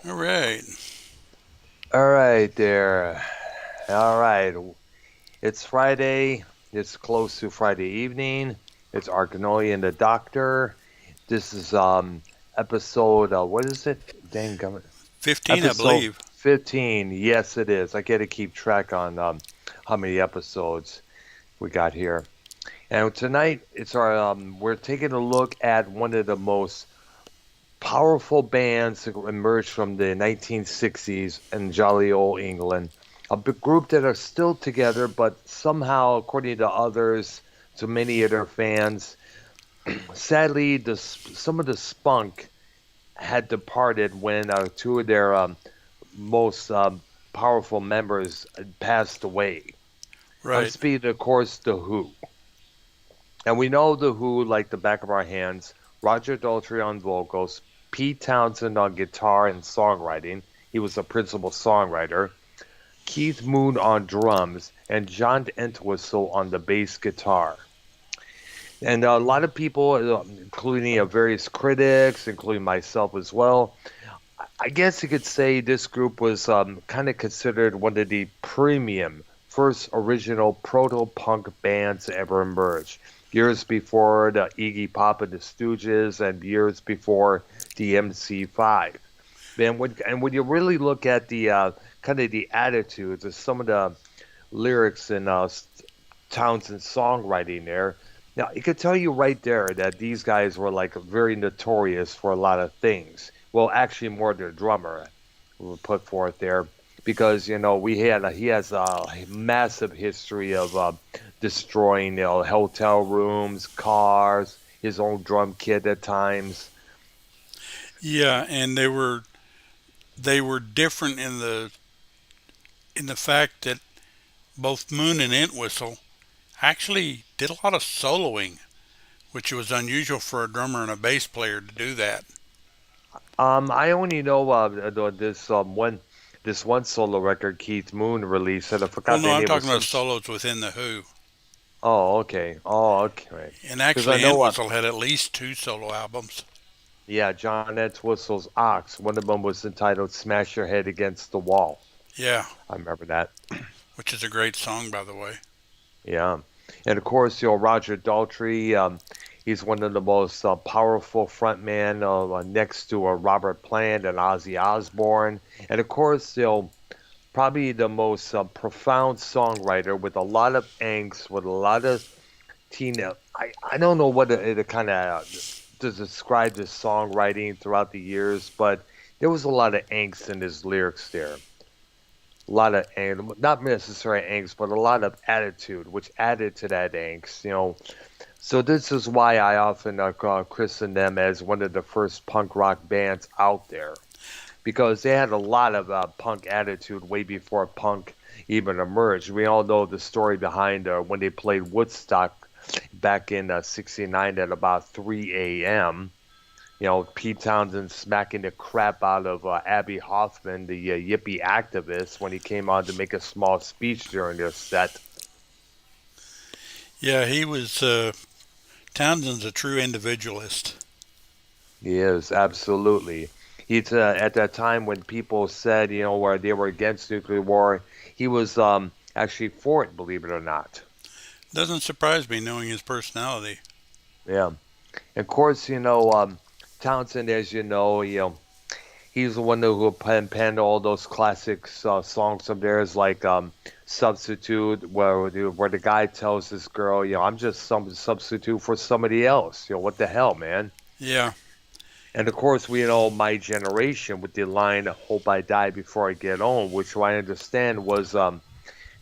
All right. All right, there. All right. It's Friday. It's close to Friday evening. It's Arknolia and the Doctor. This is episode what is it? Dang gummit. 15, I Episode believe. 15. Yes, it is. I got to keep track on how many episodes we got here. And tonight it's our we're taking a look at one of the most powerful bands that emerged from the 1960s in jolly old England. A big group that are still together, but somehow, according to others, to many of their fans, sadly, some of the spunk had departed when two of their most powerful members passed away. I'm Right. speaking, of course, The Who. And we know The Who like the back of our hands. Roger Daltrey on vocals, Pete Townsend on guitar and songwriting. He was a principal songwriter. Keith Moon on drums, and John Entwistle on the bass guitar. And a lot of people, including various critics, including myself as well, I guess you could say this group was kind of considered one of the premium first original proto-punk bands to ever emerge. Years before the Iggy Pop and the Stooges, and years before the MC5. And when you really look at the kind of the attitudes of some of the lyrics in Townsend's songwriting there, now it could tell you right there that these guys were like very notorious for a lot of things. Well, actually, more their drummer were put forth there because he has a massive history of destroying hotel rooms, cars, his own drum kit at times. Yeah, and they were different in the fact that both Moon and Entwistle actually did a lot of soloing, which was unusual for a drummer and a bass player to do that. I only know this one solo record Keith Moon released, and I Well, forgot no, the I'm name of talking about some. solos within the Who. Oh, okay. Oh, okay. And Because I actually, know, Entwistle had at least two solo albums, yeah, John Entwistle's Ox. One of them was entitled "Smash Your Head Against the Wall." yeah, I remember that. which is a great song, by the way. Yeah, and of course, Roger Daltrey. He's one of the most powerful frontman next to Robert Plant and Ozzy Osbourne, and of course, probably the most profound songwriter with a lot of angst, with a lot of teen. I don't know what it kind of to describe his songwriting throughout the years, but there was a lot of angst in his lyrics there. A lot of not necessarily angst, but a lot of attitude, which added to that angst. So this is why I often christen them as one of the first punk rock bands out there because they had a lot of punk attitude way before punk even emerged. We all know the story behind when they played Woodstock back in '69 at about 3 a.m. Pete Townsend smacking the crap out of Abby Hoffman, the yippie activist, when he came on to make a small speech during their set. Yeah, he was. Townsend's a true individualist. He is, absolutely. He's at that time when people said, where they were against nuclear war, he was actually for it, believe it or not. Doesn't surprise me knowing his personality. Yeah. Of course, Townsend, as he's the one who penned all those classic songs of theirs, like "Substitute," where the guy tells this girl, "I'm just some substitute for somebody else." What the hell, man? Yeah, And of course, we know "My Generation" with the line "Hope I Die Before I Get On," which I understand was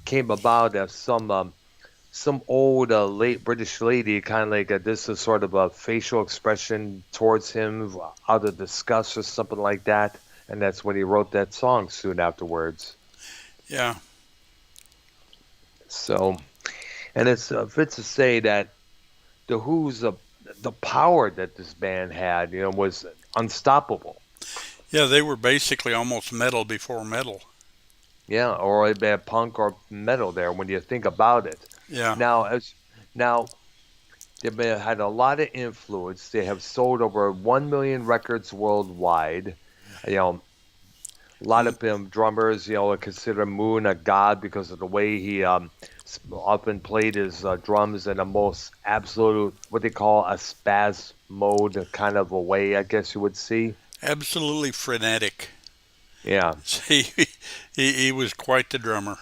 came about as some old late British lady, kind of like this is sort of a facial expression towards him out of disgust or something like that, and that's when he wrote that song soon afterwards. yeah, So, and it's fit to say that the Who's the power that this band had, was unstoppable. yeah. They were basically almost metal before metal. Yeah, or a band punk or metal there when you think about it. Yeah, Now, as now they've had a lot of influence. They have sold over 1 million records worldwide. You know, A lot of drummers, consider Moon a god because of the way he often played his drums in a most absolute, what they call a spaz mode kind of a way, I guess you would see. Absolutely frenetic. Yeah, He, he was quite the drummer.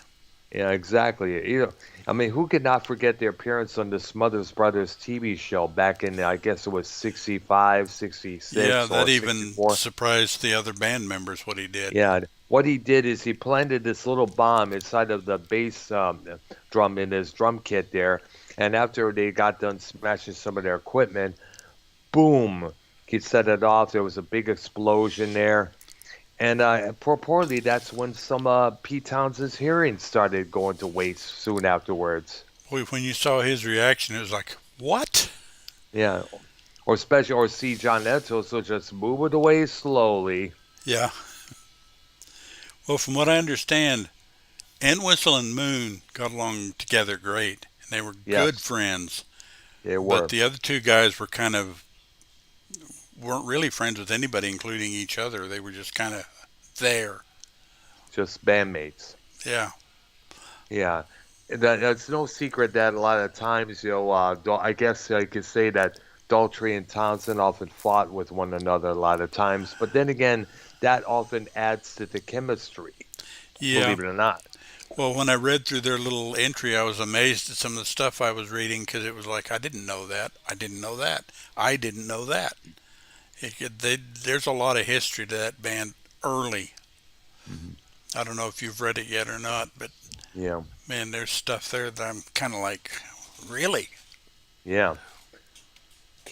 yeah, exactly. I mean, who could not forget their appearance on the Smothers Brothers TV show back in, I guess it was 65, Yeah, 66, that or even 64? surprised the other band members what he did. Yeah, what he did is he planted this little bomb inside of the bass drum in his drum kit there, and after they got done smashing some of their equipment, boom, he set it off. There was a big explosion there, and purportedly that's when some Pete Townsend's hearing started going to waste soon afterwards. Boy, when you saw his reaction, it was like, what? Yeah, or especially or see John Enzo, so just move it away slowly. Yeah. Well, from what I understand, Entwistle and Moon got along together great, and they were good Yes, friends. they But were the other two guys were kind of weren't really friends with anybody, including each other. They were just kind of there. just bandmates. Yeah. Yeah, that's no secret that a lot of times, I guess I could say that Daltrey and Townsend often fought with one another a lot of times. But then again, that often adds to the chemistry, Yeah. believe it or not. Well, when I read through their little entry, I was amazed at some of the stuff I was reading because it was like, I didn't know that. I didn't know that. I didn't know that. There's a lot of history to that band early. Mhm. I don't know if you've read it yet or not, but Yeah, man, there's stuff there that I'm kind of like, really? yeah.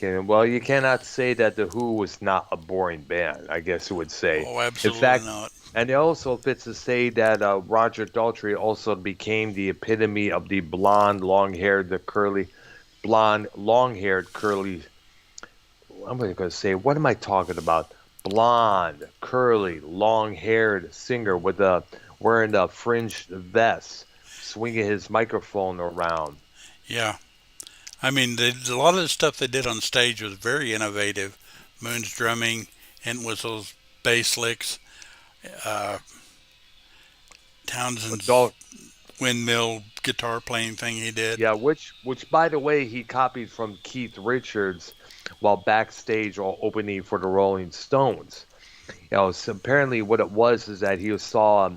Well, you cannot say that the Who was not a boring band, I guess you would say. Oh, In absolutely fact, not. and it also fits to say that Roger Daltrey also became the epitome of the blonde, long-haired, curly. I'm going to say, what am I talking about? Blonde, curly, long-haired singer with a wearing a fringed vest, swinging his microphone around. Yeah. I mean, a lot of the stuff they did on stage was very innovative. Moon's drumming, Entwistle's bass licks, uh, But Townsend's windmill guitar playing thing he did. Yeah, which by the way he copied from Keith Richards while backstage or opening for the Rolling Stones. So apparently what it was is that he saw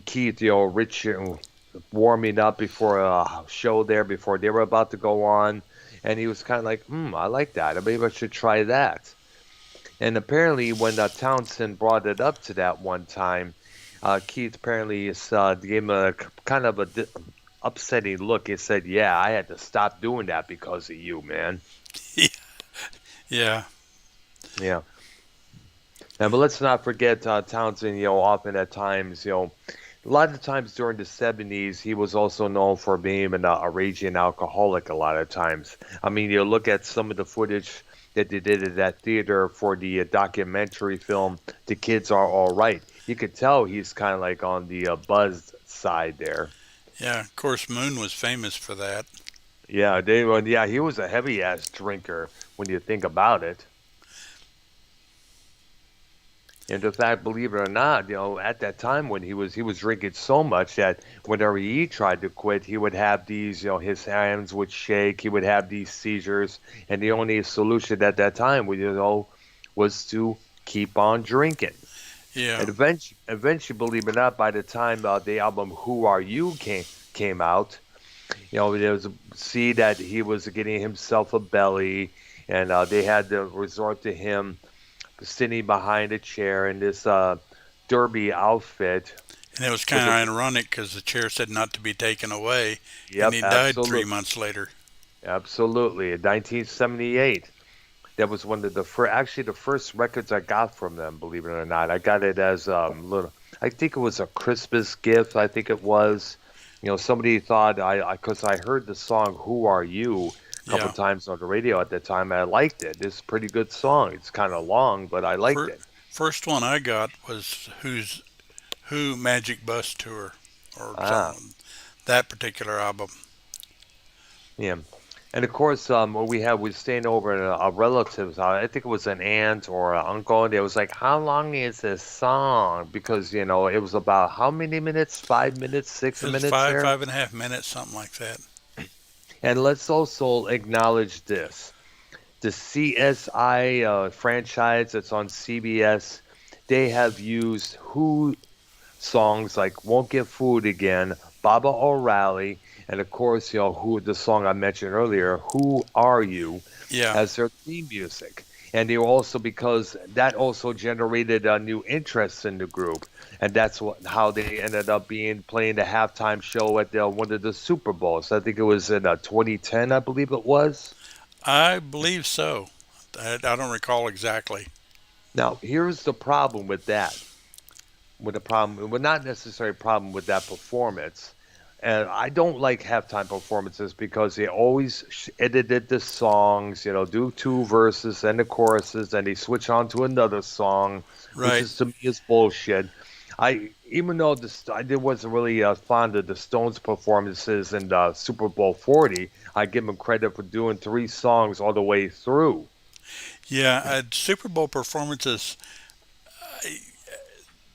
Keith, Richard warming up before a show there before they were about to go on, and he was kind of like, I like that. Maybe I should try that. And apparently when Townsend brought it up to that one time, Keith apparently gave him a kind of a upsetting look. He said, "Yeah, I had to stop doing that because of you, man." Yeah. Yeah. And but let's not forget Townsend. Often at times, a lot of times during the '70s, he was also known for being a raging alcoholic. A lot of times, I mean, you look at some of the footage that they did at that theater for the documentary film, "The Kids Are All Right." You could tell he's kind of like on the buzzed side there. Yeah. Of course, Moon was famous for that. Yeah, yeah, he was a heavy ass drinker when you think about it. And in fact, believe it or not, at that time when he was drinking so much that whenever he tried to quit, he would have these, his hands would shake, he would have these seizures, and the only solution at that time was to keep on drinking. Yeah. And eventually, believe it or not, by the time the album "Who Are You" came out, there was see that he was getting himself a belly, and they had to resort to him sitting behind a chair in this derby outfit And it was kind with of a ironic because the chair said not to be taken away, and yep, he died three absolutely, months later. absolutely. In 1978, that was one of the first, actually the first records I got from them. Believe it or not, I got it as little. I think it was a Christmas gift. I think it was. Somebody thought because I heard the song "Who Are You" a couple Yeah. times on the radio at the time. I liked it. It's a pretty good song. It's kind of long, but I liked Fir- it. First one I got was Who Magic Bus Tour or Ah, something. That particular album. yeah. And of course, what we had was staying over at a relative's house. I think it was an aunt or an uncle, and it was like, "How long is this song?" Because it was about how many minutes? 5 minutes, six It was minutes five, there. 5.5 minutes, something like that. And let's also acknowledge this: the CSI franchise that's on CBS. They have used Who songs like "Won't Get Fooled Again," "Baba O'Reilly," and of course, who the song I mentioned earlier, "Who Are You," Yeah, as their theme music. And they also because that also generated a new interest in the group, and that's how they ended up being playing the halftime show at one of the Super Bowls. I think it was in 2010, I believe it was. I believe so. I don't recall exactly. Now, here's the problem with that. With the problem, well, not necessarily a problem with that performance. And I don't like halftime performances because they always edited the songs, do two verses and the choruses, and they switch on to another song, which Right. is to me is bullshit. Even though wasn't really fond of the Stones performances in Super Bowl 40, I give them credit for doing three songs all the way through. Yeah, Super Bowl performances, I-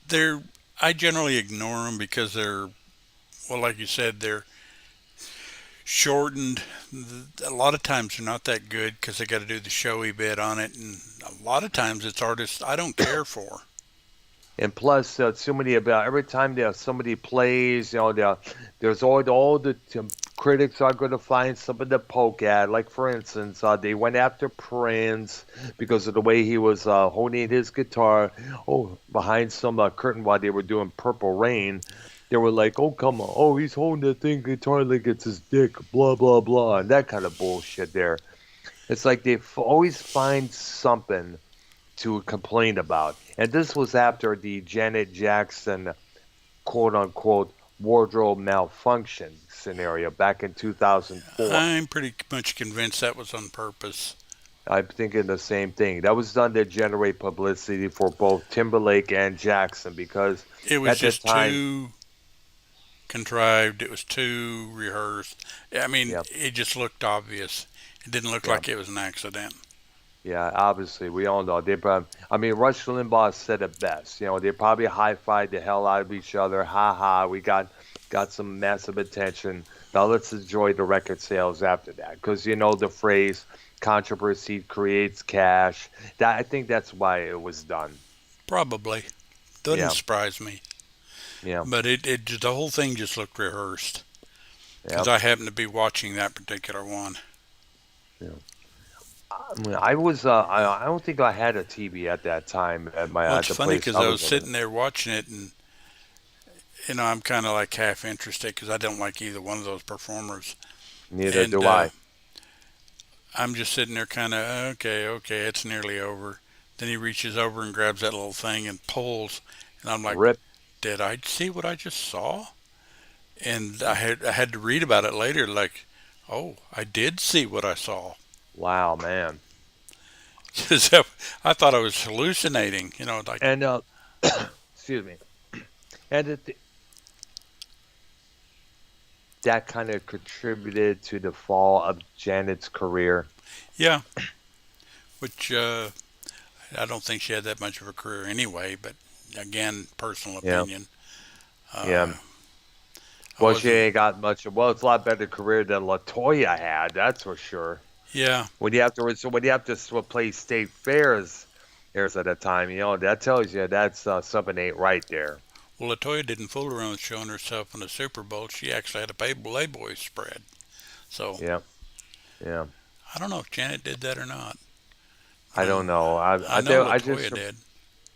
they're I generally ignore them because they're, well, like you said, they're shortened. A lot of times they're not that good because they got to do the showy bit on it, and a lot of times it's artists I don't care for. And plus, so many about every time that somebody plays, there's all the critics are going to find something to poke at. Like for instance, they went after Prince because of the way he was holding his guitar. Oh, behind some curtain while they were doing Purple Rain, they were like, "Oh, come on! Oh, he's holding that thing guitar like it's his dick." Blah blah blah, and that kind of bullshit. There, it's like they always find something to complain about. And this was after the Janet Jackson quote unquote wardrobe malfunction scenario back in 2004. I'm pretty much convinced that was on purpose. I'm thinking the same thing. That was done to generate publicity for both Timberlake and Jackson because It was at that just time, too contrived. It was too rehearsed. I mean, yeah, it just looked obvious. It didn't look yeah, like it was an accident. yeah, obviously we all know I mean, Rush Limbaugh said it best. They probably high-fived the hell out of each other. Ha ha, we got some massive attention. Now let's enjoy the record sales after that, because the phrase "controversy creates cash." That I think that's why it was done. Probably. Doesn't Yeah, surprise me. yeah, But the whole thing just looked rehearsed because yeah, I happened to be watching that particular one. yeah. I mean, I don't think I had a TV at that time at my Well, at it's the funny place because I I was was living sitting there watching it, and I'm kind of like half interested because I don't like either one of those performers. in. Neither And do I. I'm just sitting there kind of, okay, okay, it's nearly over. Then he reaches over and grabs that little thing and pulls, and I'm like, Rip. did I see what I just saw? And I had to read about it later, like, oh, I did see what I saw. Wow, man. 'Cause I thought I was hallucinating, like, And excuse me. And that kind of contributed to the fall of Janet's career. yeah, which I don't think she had that much of a career anyway, but again, personal Yeah, opinion. yeah. Uh, I Well, she wasn't, ain't got much. Well, it's a lot better career than Latoya had. That's for sure. yeah. When you have to play state fairs at a time, that tells you that's something ain't right there. Well, Latoya didn't fool around with showing herself in the Super Bowl. She actually had a Playboy spread. So Yeah, yeah. I don't know if Janet did that or not. I don't know. I know I just Latoya did.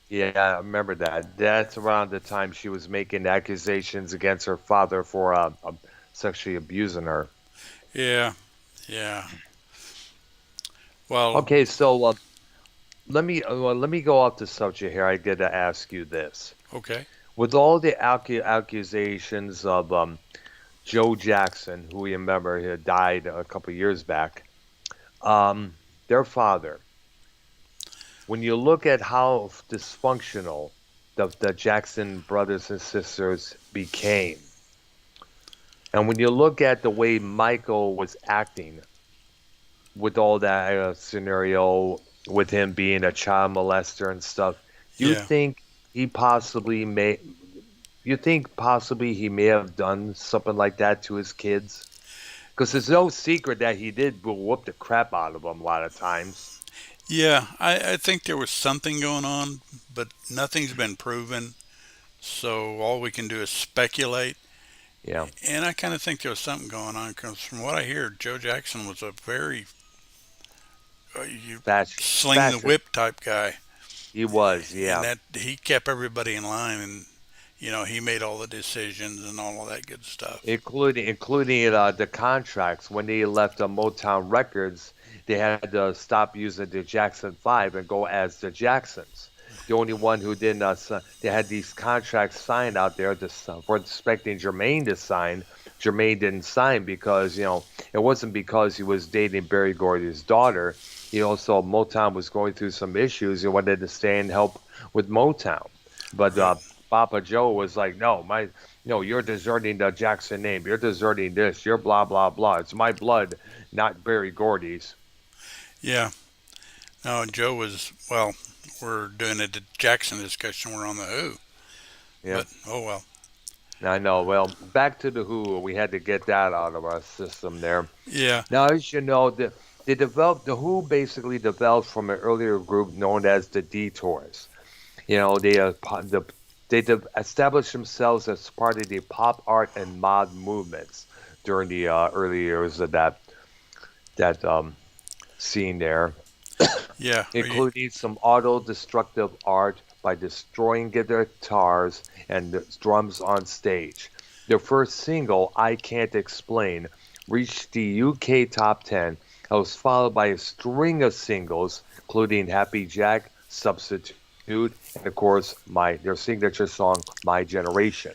yeah, I remember that. That's around the time she was making accusations against her father for sexually abusing her. Yeah, yeah. Well, Okay, so let me go off the subject here. I get to ask you this: okay. with all the accusations of Joe Jackson, who we remember had died a couple years back, their father. When you look at how dysfunctional the Jackson brothers and sisters became, and when you look at the way Michael was acting, with all that scenario with him being a child molester and stuff, do you Yeah. think he possibly may? You think possibly he may have done something like that to his kids? Because it's no secret that he did whoop the crap out of them a lot of times. Yeah, I think there was something going on, but nothing's been proven. So all we can do is speculate. Yeah, And I kind of think there was something going on because from what I hear, Joe Jackson was a very you sling the fashion. whip type guy, He was, and yeah. that he kept everybody in line, and he made all the decisions and all of that good stuff. Including the contracts. When they left Motown Records, they had to stop using the Jackson Five and go as the Jacksons. The only one who didn't, they had these contracts signed out there for expecting Jermaine to sign. Jermaine didn't sign because it wasn't because he was dating Berry Gordy's daughter. He also Motown was going through some issues. He wanted to stay and help with Motown, but Right. Papa Joe was like, no, no, you're deserting the Jackson name. You're deserting this. You're blah blah blah. It's my blood, not Berry Gordy's. Yeah. No, Joe was well. We're doing a Jackson discussion. We're on the Who, Yeah, but oh well. I know. Well, back to the Who. We had to get that out of our system there. Yeah. Now, as you know, the Who basically developed from an earlier group known as the Detours. You know, they established themselves as part of the pop art and mod movements during the early years of that scene there, Yeah. Are you, including some auto-destructive art by destroying guitars and the drums on stage. Their first single, I Can't Explain, reached the UK top 10 and was followed by a string of singles, including Happy Jack, Substitute, and of course their signature song, My Generation.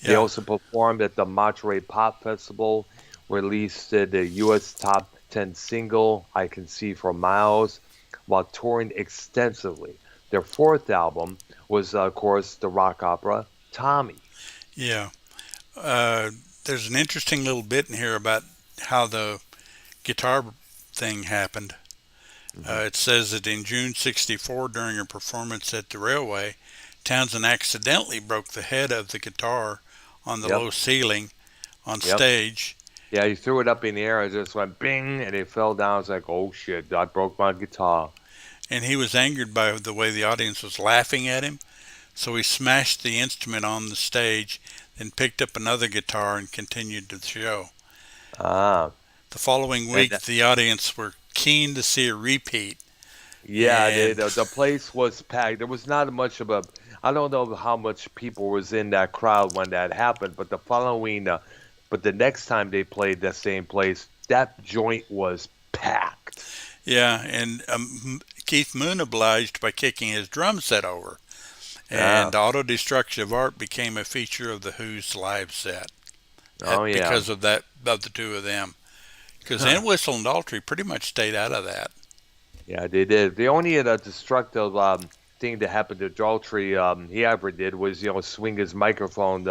They yeah. also performed at the Monterey Pop Festival, released the US Top 10 single, I Can See for Miles, while touring extensively. Their fourth album was, of course, the rock opera Tommy. Yeah. Uh, there's an interesting little bit in here about how the guitar thing happened. Hmm. It says that in June '64, during a performance at the Railway, Townsend accidentally broke the head of the guitar on the Yep, low ceiling on yep. stage, Yeah, he threw it up in the air and just went bing, and it fell down. It's like, oh shit, I broke my guitar. and he was angered by the way the audience was laughing at him. So he smashed the instrument on the stage, then picked up another guitar and continued the show. Ah, The following and week, the audience were keen to see a repeat, yeah, and the place was packed. There was not much of a. I don't know how much people was in that crowd when that happened, but but the next time they played that same place, that joint was packed. yeah, and Keith Moon obliged by kicking his drum set over, Ah, and auto-destructive art became a feature of the Who's live set oh yeah, because of the two of them. Because Entwistle and Daltrey pretty much stayed out of that. yeah, they did. The only destructive thing that happened to Daltrey he ever did was swing his microphone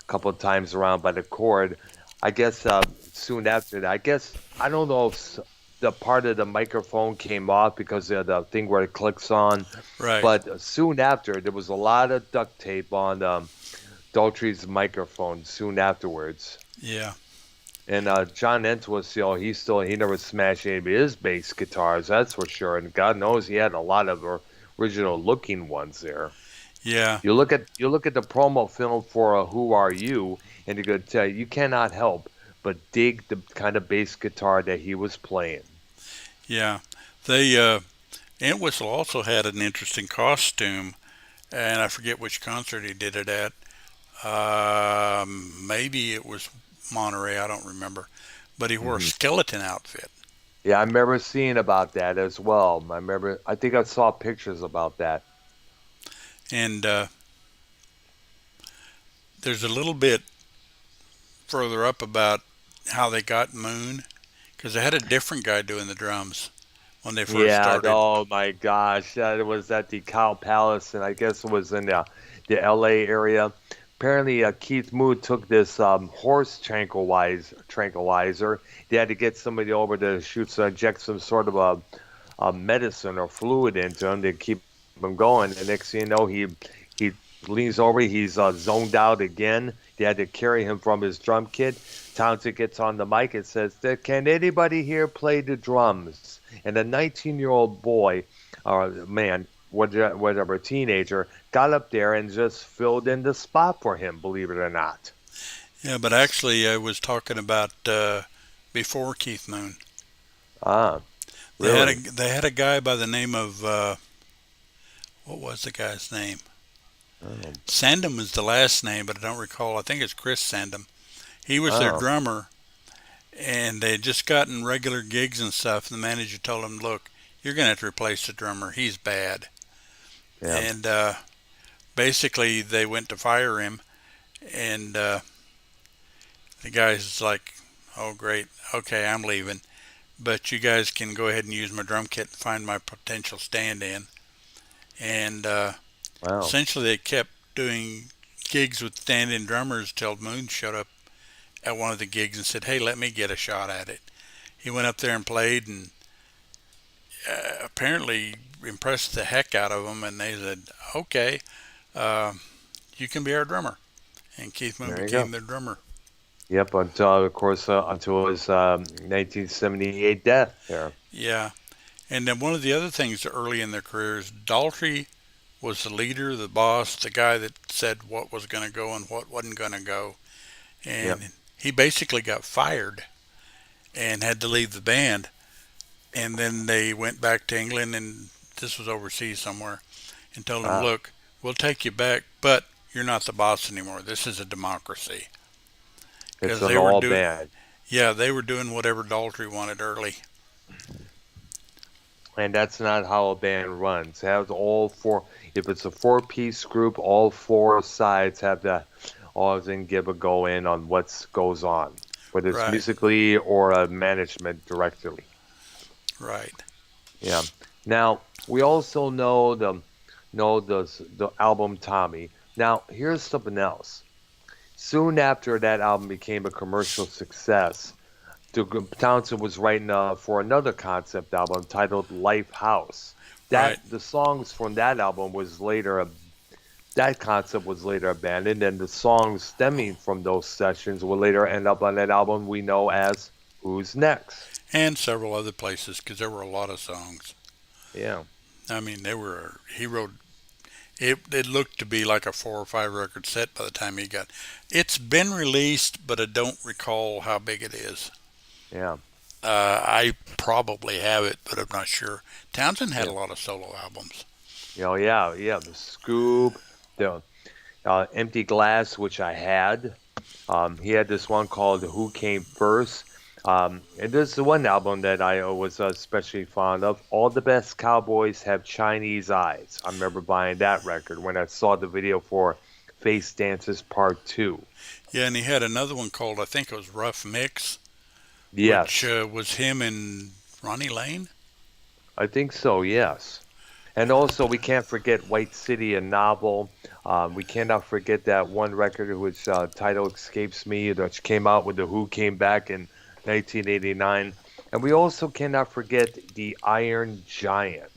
couple of times around by the cord. I guess soon after that, I guess I don't know if the part of the microphone came off because of the thing where it clicks on, Right. but soon after there was a lot of duct tape on Daltrey's microphone. Soon afterwards, Yeah. and John Entwistle, he never smashed any of his bass guitars, that's for sure. And God knows he had a lot of original looking ones there. Yeah. You look at the promo film for Who Are You, and you could tell you cannot help but dig the kind of bass guitar that he was playing. Yeah. They Entwistle also had an interesting costume, and I forget which concert he did it at. Maybe it was Monterey. I don't remember. But he wore a Hmm. skeleton outfit, Yeah, I remember seeing about that as well. I think I saw pictures about that. and there's a little bit further up about how they got Moon because they had a different guy doing the drums when they first Yeah, started. oh my gosh, it was at the Cow Palace, and I guess it was in the LA area. apparently Keith Moon took this horse tranquilizer. They had to get somebody over to inject some sort of a medicine or fluid into him to keep him going. And next thing you know, he leans over, he's zoned out again. They had to carry him from his drum kit. Townsend gets on the mic and says, "Can anybody here play the drums?" And a 19-year-old boy, or man, whatever, teenager, got up there and just filled in the spot for him, believe it or not. Yeah, but actually, I was talking about before Keith Moon. Ah, They had a really? they had a guy by the name of what was the guy's name? Oh, Sandham was the last name, but I don't recall. I think it's Chris Sandham. He was their oh, drummer, and they had just gotten regular gigs and stuff. And the manager told him, "Look, you're gonna have to replace the drummer. He's bad." yeah. And basically, they went to fire him, and the guy's like, "Oh, great. Okay, I'm leaving. But you guys can go ahead and use my drum kit and find my potential stand-in." And Wow. essentially, they kept doing gigs with stand-in drummers till Moon showed up at one of the gigs and said, "Hey, let me get a shot at it." He went up there and played, and apparently impressed the heck out of them. And they said, "Okay, uh, you can be our drummer." And Keith Moon There you became go. their drummer. Yep. Until, of course, until his 1978 death. There. Yeah. And then one of the other things early in their careers, Daltrey was the leader, the boss, the guy that said what was going to go and what wasn't going to go. Yep. And he basically got fired and had to leave the band. And then they went back to England, and this was overseas somewhere, and told him, Ah, "Look, we'll take you back, but you're not the boss anymore. This is a democracy." it's Because an they were all doing, band. yeah, they were doing whatever Daltrey wanted early. And that's not how a band runs. Have all four. If it's a four-piece group, all four sides have to always give a go in on what goes on, whether it's Right, musically or management directly. right, Yeah. Now we also know the album Tommy. Now here's something else. Soon after that album became a commercial success, Townsend was writing for another concept album titled Lifehouse. right. The songs from that album was later that concept was later abandoned, and the songs stemming from those sessions will later end up on that album we know as Who's Next. And several other places because there were a lot of songs. Yeah, I mean, he wrote, it looked to be like a 4 or 5 record set by the time he got. It's been released, but I don't recall how big it is. yeah, I probably have it, but I'm not sure. Townsend had a yeah. lot of solo albums. Yeah, yeah. The Scoob, the Empty Glass, which I had. He had this one called Who Came First. And this is the one album that I was especially fond of. All the Best Cowboys Have Chinese Eyes. I remember buying that record when I saw the video for Face Dances Part 2. Yeah, and he had another one called, I think it was Rough Mix, which Yes, was him and Ronnie Lane. I think so, yes. And also, we can't forget White City, a novel. We cannot forget that one record which title escapes me, which came out with the Who came back in 1989. And we also cannot forget the Iron Giant,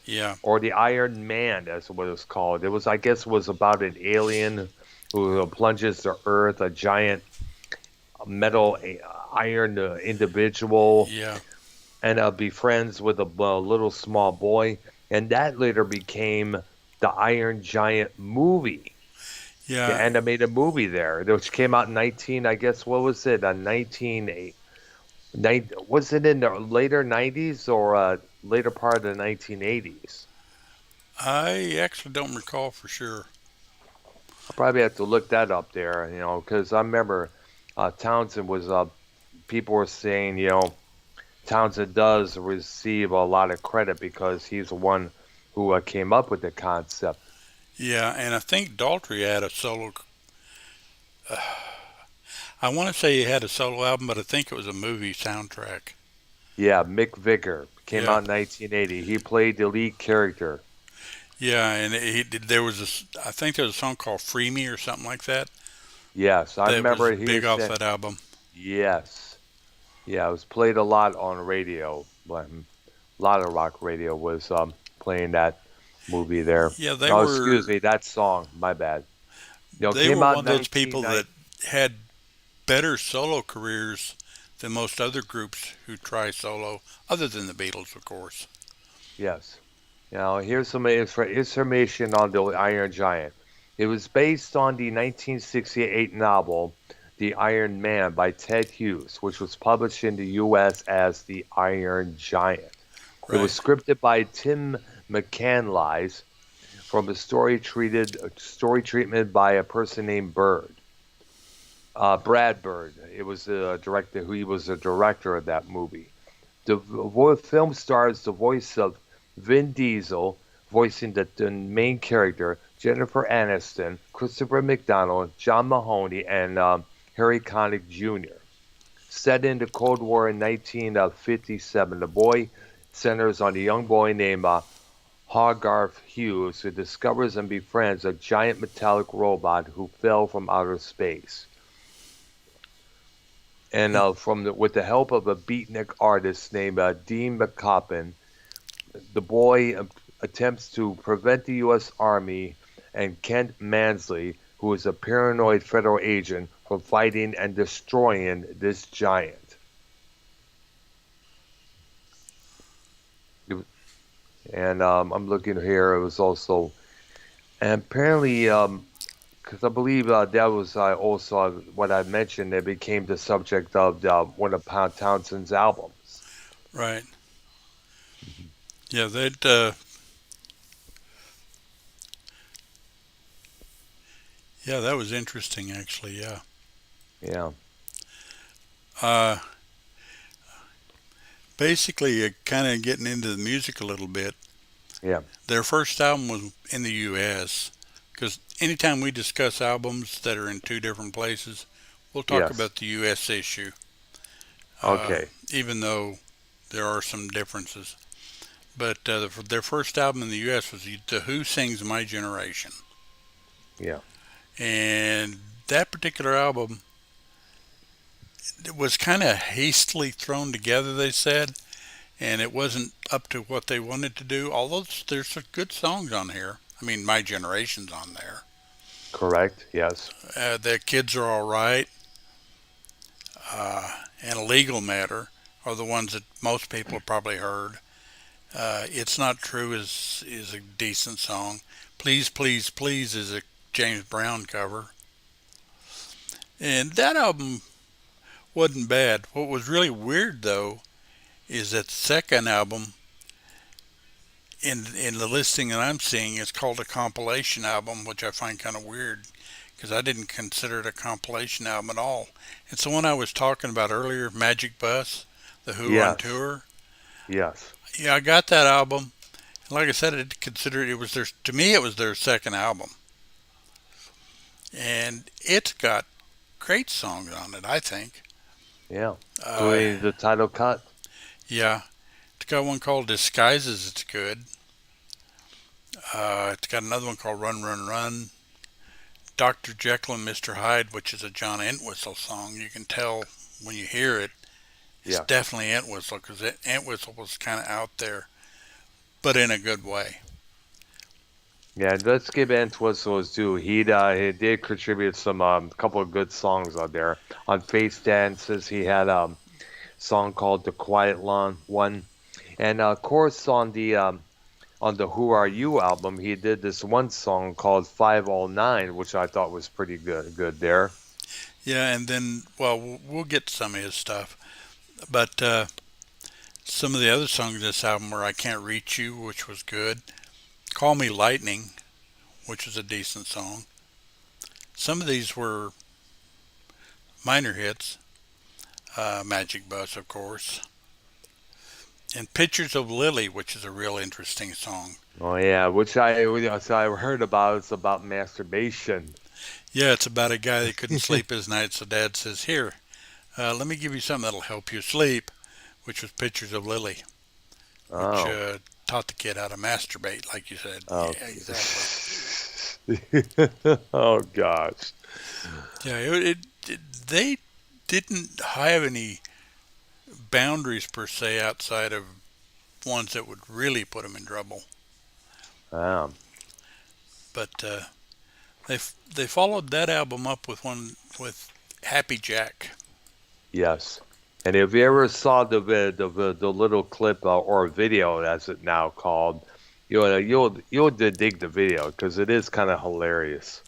Yeah, or the Iron Man, as what it was called. It was, I guess, was about an alien who plunges to Earth, a giant metal iron individual, yeah, and befriends with a little small boy, and that later became the Iron Giant movie, the yeah. animated movie there, which came out in 19, I guess, what was it, 19, was it in the later 90s or later part of the 1980s? I actually don't recall for sure. I'll probably have to look that up there, because I remember Townsend was, people were saying, Townsend does receive a lot of credit because he's the one who came up with the concept. Yeah, and I think Daltrey had a solo. I want to say he had a solo album, but I think it was a movie soundtrack. Yeah, Mick Vicker came Yeah, out in 1980. He played the lead character. Yeah, and there was I think there was a song called "Free Me" or something like that. Yes, I That was remember he big off said that album. yes. Yeah, it was played a lot on radio. But a lot of rock radio was playing that movie there. Yeah, Oh, excuse me, that song. My bad. they Came were out one in of those people that 1990. had better solo careers than most other groups who try solo, other than the Beatles, of course. Yes. Now, here's some information on the Iron Giant. It was based on the 1968 novel The Iron Man by Ted Hughes, which was published in the U.S. as The Iron Giant. It was Right. scripted by Tim McCanlies from a story treatment by a person named Bird, Brad Bird. It was the director who he was the director of that movie. The film stars the voice of Vin Diesel, voicing the main character, Jennifer Aniston, Christopher McDonald, John Mahoney, and Harry Connick Jr. Set in the Cold War in 1957, the boy centers on a young boy named Hogarth Hughes, who discovers and befriends a giant metallic robot who fell from outer space. And with the help of a beatnik artist named Dean McCoppin, the boy attempts to prevent the U.S. Army and Kent Mansley, who is a paranoid federal agent, from fighting and destroying this giant. And I'm looking here. It was also, and apparently, because I believe that was also what I mentioned. It became the subject of one of Pound Townsend's albums. Right. Mhm. Yeah, that. Yeah, that was interesting, actually. Yeah. Yeah, Uh, Basically, kind of getting into the music a little bit. yeah, Their first album was in the U.S. Because anytime we discuss albums that are in two different places, we'll talk yes. about the U.S. issue, uh, Okay, even though there are some differences. But their first album in the U.S. was The Who Sings My Generation. yeah. And that particular album, it was kind of hastily thrown together, they said, and it wasn't up to what they wanted to do. Although there's some good songs on here. I mean, My Generation's on there. Correct. Yes. The Kids Are All Right and A Legal Matter are the ones that most people have probably heard. It's Not True is a decent song. Please, Please, Please is a James Brown cover. And that album wasn't bad. What was really weird though is that the second album in the listing that I'm seeing is called a compilation album, which I find kind of weird because I didn't consider it a compilation album at all. It's the one I was talking about earlier, Magic Bus, The Who on Yes. tour. Yes. Yeah, I got that album. And like I said, I considered it was their to me it was their second album, and it's got great songs on it. I think. Yeah. Uh, Doing the title cut. yeah, it's got one called Disguises. It's good. It's got another one called Run, Run, Run. Dr. Jekyll and Mr. Hyde, which is a John Entwistle song. You can tell when you hear it, it's Yeah. definitely Entwistle because Entwistle was kind of out there, but in a good way. Yeah. Let's give Entwistle his due. He did contribute some couple of good songs out there. On Face Dances, he had a song called "The Quiet One," and of course on the "Who Are You" album, he did this one song called "509," which I thought was pretty good. Good there. Yeah, and then, well, we'll get to some of his stuff, but some of the other songs in this album were I Can't Reach You, which was good. Call Me Lightning, which is a decent song. Some of these were minor hits. Magic Bus, of course. And Pictures of Lily, which is a real interesting song. Oh yeah, which I heard about. It's about masturbation. Yeah, it's about a guy that couldn't sleep his night, so dad says, Here, let me give you something that'll help you sleep, which was Pictures of Lily. which Oh. taught the kid how to masturbate, like you said. Oh. Yeah, exactly. Oh gosh. Yeah, they didn't have any boundaries per se outside of ones that would really put them in trouble. Um, But they followed that album up with one with Happy Jack. yes. And if you ever saw the little clip or video, as it now called, you'll dig the video because it is kind of hilarious.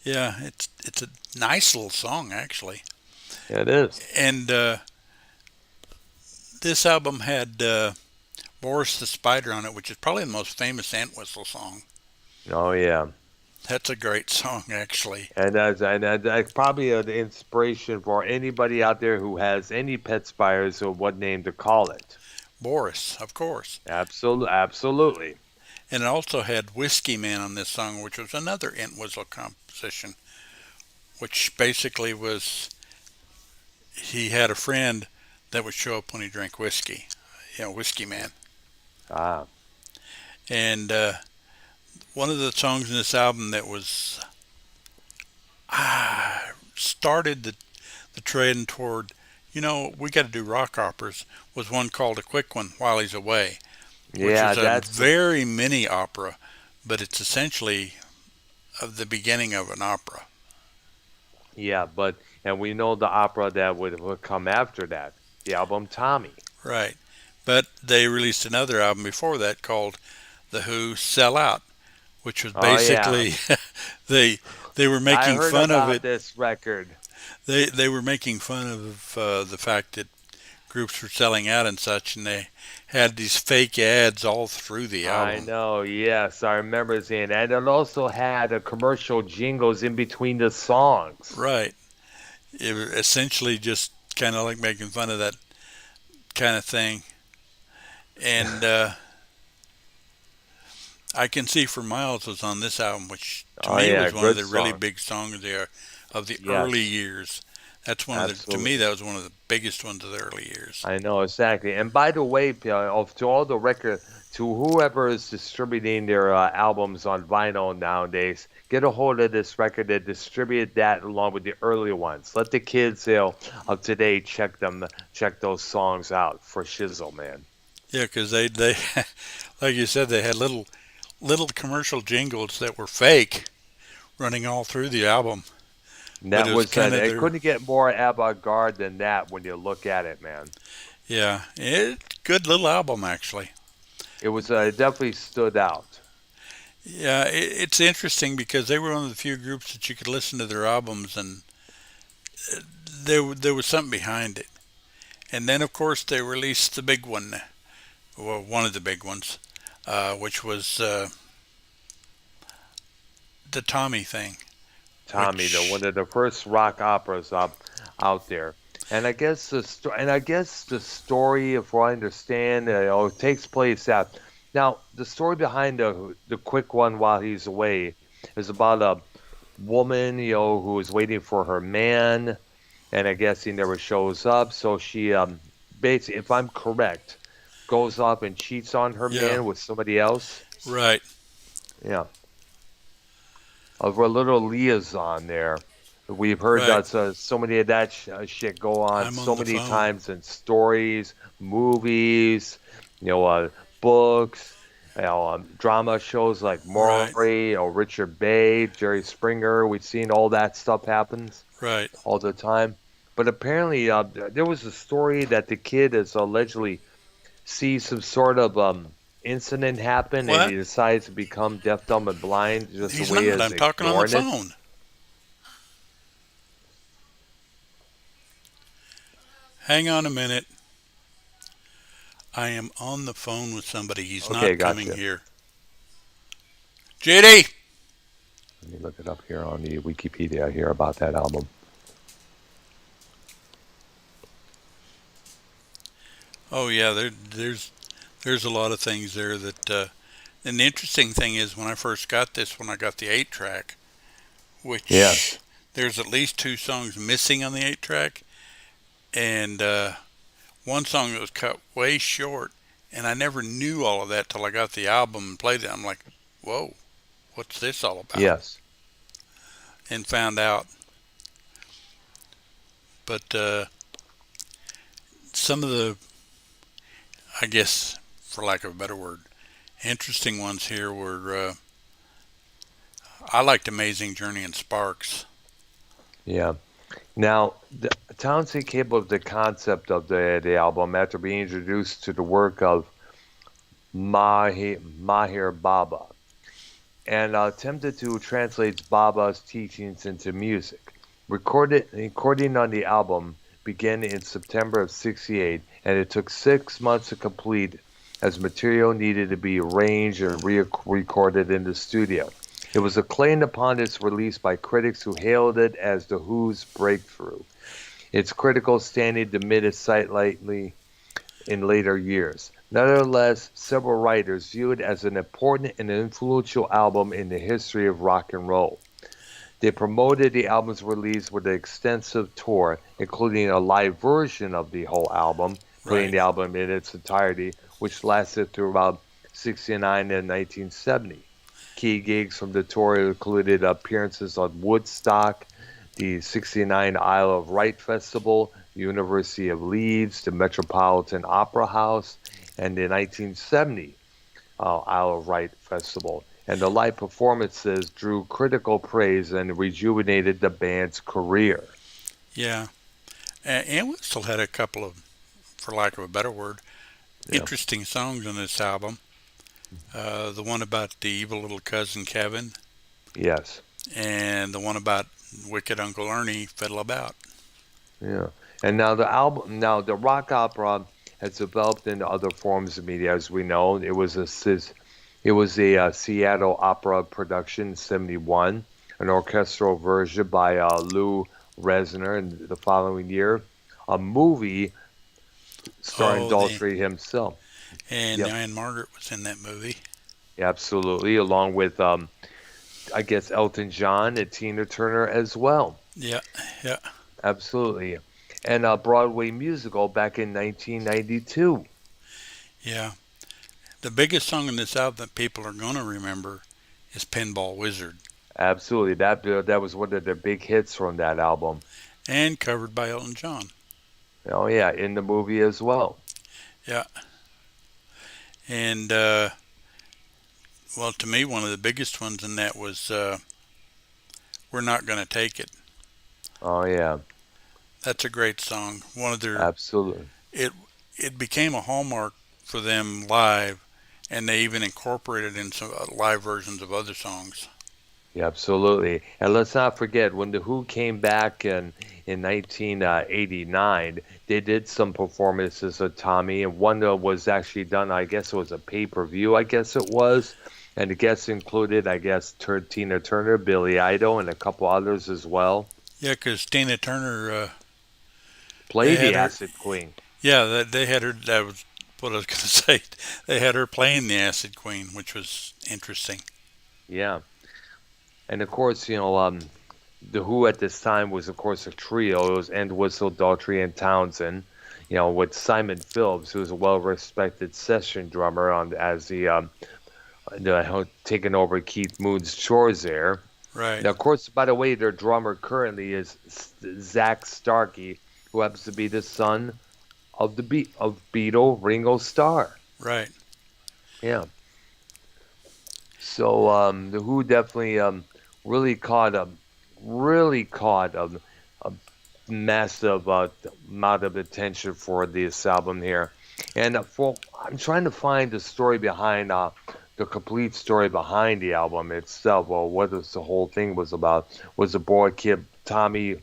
Yeah, it's a nice little song actually. Yeah, it is. And this album had Boris the Spider on it, which is probably the most famous Ant Whistle song. Oh yeah. That's a great song actually. And that's probably an inspiration for anybody out there who has any pet spiders or what name to call it. Boris, of course. Absolutely, absolutely. And it also had Whiskey Man on this song, which was another Ant Whistle composition, which basically was he had a friend that would show up when he drank whiskey, Whiskey Man. Ah, And one of the songs in this album that was started the trend toward, we got to do rock operas, was one called A Quick One While He's Away, which yeah, is a that's very mini opera, but it's essentially of the beginning of an opera. yeah, but and we know the opera that would come after that, the album Tommy. Right. But they released another album before that called The Who Sell Out, which was Oh yeah, basically they they were I making heard fun of about it. this record. They were making fun of the fact that groups were selling out and such, and they had these fake ads all through the I album. know, yes, I remember seeing, and it also had a commercial jingles in between the songs. Right. It was essentially just kind of like making fun of that kind of thing. And I Can See for Miles was on this album, which to Oh me yeah, was one of good the really song. big songs there of the early Yes, years. That's one of the to me absolutely. that was one of the biggest ones of the early years. I know exactly. And by the way, to all the record, to whoever is distributing their albums on vinyl nowadays, get a hold of this record and distribute that along with the early ones. Let the kids, of today check those songs out for shizzle, man. Yeah, because they like you said they had little commercial jingles that were fake running all through the album, And but that it was was kind of it their couldn't get more avant-garde than that when you look at it, man. good little album actually. It was it definitely stood out. Yeah, it's interesting because they were one of the few groups that you could listen to their albums and there was something behind it. And then of course they released the big one, well one of the big ones, which was the Tommy thing, Tommy, the which one of the first rock operas up out there. And I guess the story, if I understand, takes place at now. The story behind the quick one while he's away is about a woman, who is waiting for her man, and I guess he never shows up. So she, basically, if I'm correct, goes off and cheats on her yeah, man with somebody else. right, Yeah, of a little liaison there. We've heard right. that so many of that shit go on I'm on so the many phone. times in stories, movies, books, drama shows like Right, Maury or Richard Bay, Jerry Springer. We've seen all that stuff happens right. all the time. But apparently, there was a story that the kid is allegedly sees some sort of incident happen, and What? he decides to become deaf, dumb, and blind just the He's way not. as I'm talking on the ignoring it. phone. Hang on a minute. I am on the phone with somebody. He's Okay, not coming gotcha. here. JD. Let me look it up here on the Wikipedia here about that album. Oh yeah, there's a lot of things there that. And the interesting thing is, when I first got this, when I got the 8 track, which Yes. there's at least 2 songs missing on the 8 track, and one song that was cut way short, And I never knew all of that till I got the album and played it. I'm like, whoa, what's this all about? Yes. And found out. But some of the, I guess, for lack of a better word, interesting ones here were I liked Amazing Journey and Sparks. Yeah. Now, Townsend came up with the concept of the album after being introduced to the work of Mahir Baba and attempted to translate Baba's teachings into music. Recording on the album began in September of '68, and it took 6 months to complete as material needed to be arranged and re-recorded in the studio. It was acclaimed upon its release by critics who hailed it as The Who's breakthrough. Its critical standing diminished slightly in later years. Nevertheless, several writers view it as an important and influential album in the history of rock and roll. They promoted the album's release with an extensive tour, including a live version of the whole album, playing Right. the album in its entirety, which lasted through about '69 and 1970. Key gigs from the tour included appearances on Woodstock, the '69 Isle of Wight Festival, the University of Leeds, the Metropolitan Opera House, and the 1970 Isle of Wight Festival. And the live performances drew critical praise and rejuvenated the band's career. Yeah. And we still had a couple of, for lack of a better word, Yeah. interesting songs on this album. The one about the evil little cousin Kevin, Yes. and the one about wicked Uncle Ernie fiddle about. Yeah. And now the rock opera has developed into other forms of media, as we know. It was a Seattle opera production in '71, an orchestral version by Lou Reisner in the following year, a movie starring Oh, the Daltrey himself. and Yep, Anne Margaret was in that movie. absolutely, along with I guess Elton John and Tina Turner as well. Yeah, yeah, Absolutely, and a Broadway musical back in 1992. yeah. The biggest song on this album that people are gonna remember is Pinball Wizard, Absolutely, that was one of the big hits from that album. and covered by Elton John. Oh yeah, in the movie as well. Yeah, and well, to me, one of the biggest ones in that was "We're Not Gonna Take It." Oh yeah, That's a great song. One of their absolutely. it it became a hallmark for them live, and they even incorporated in some live versions of other songs. Yeah, absolutely. And let's not forget when the Who came back in 1989, they did some performances of Tommy, and one was actually done. I guess it was a pay-per-view. I guess it was, and the guests included, I guess, Tina Turner, Billy Idol, and a couple others as well. Yeah, because Tina Turner, they Play had the her. Acid Queen. Yeah, they had her. That was what I was going to say. They had her playing the Acid Queen, which was interesting. Yeah, and of course, the Who at this time was, of course, a trio. It was Entwistle, Daughtry, and Townsend. With Simon Phillips, who was a well-respected session drummer as taking over Keith Moon's chores there. Right, Now, of course, by the way, their drummer currently is Zach Starkey, who happens to be the son of of Beatle Ringo Starr. right. Yeah. So the Who definitely really caught a massive amount of attention for this album here. And I'm trying to find the story behind the complete story behind the album itself. Well, what the whole thing was about. Was the boy kid Tommy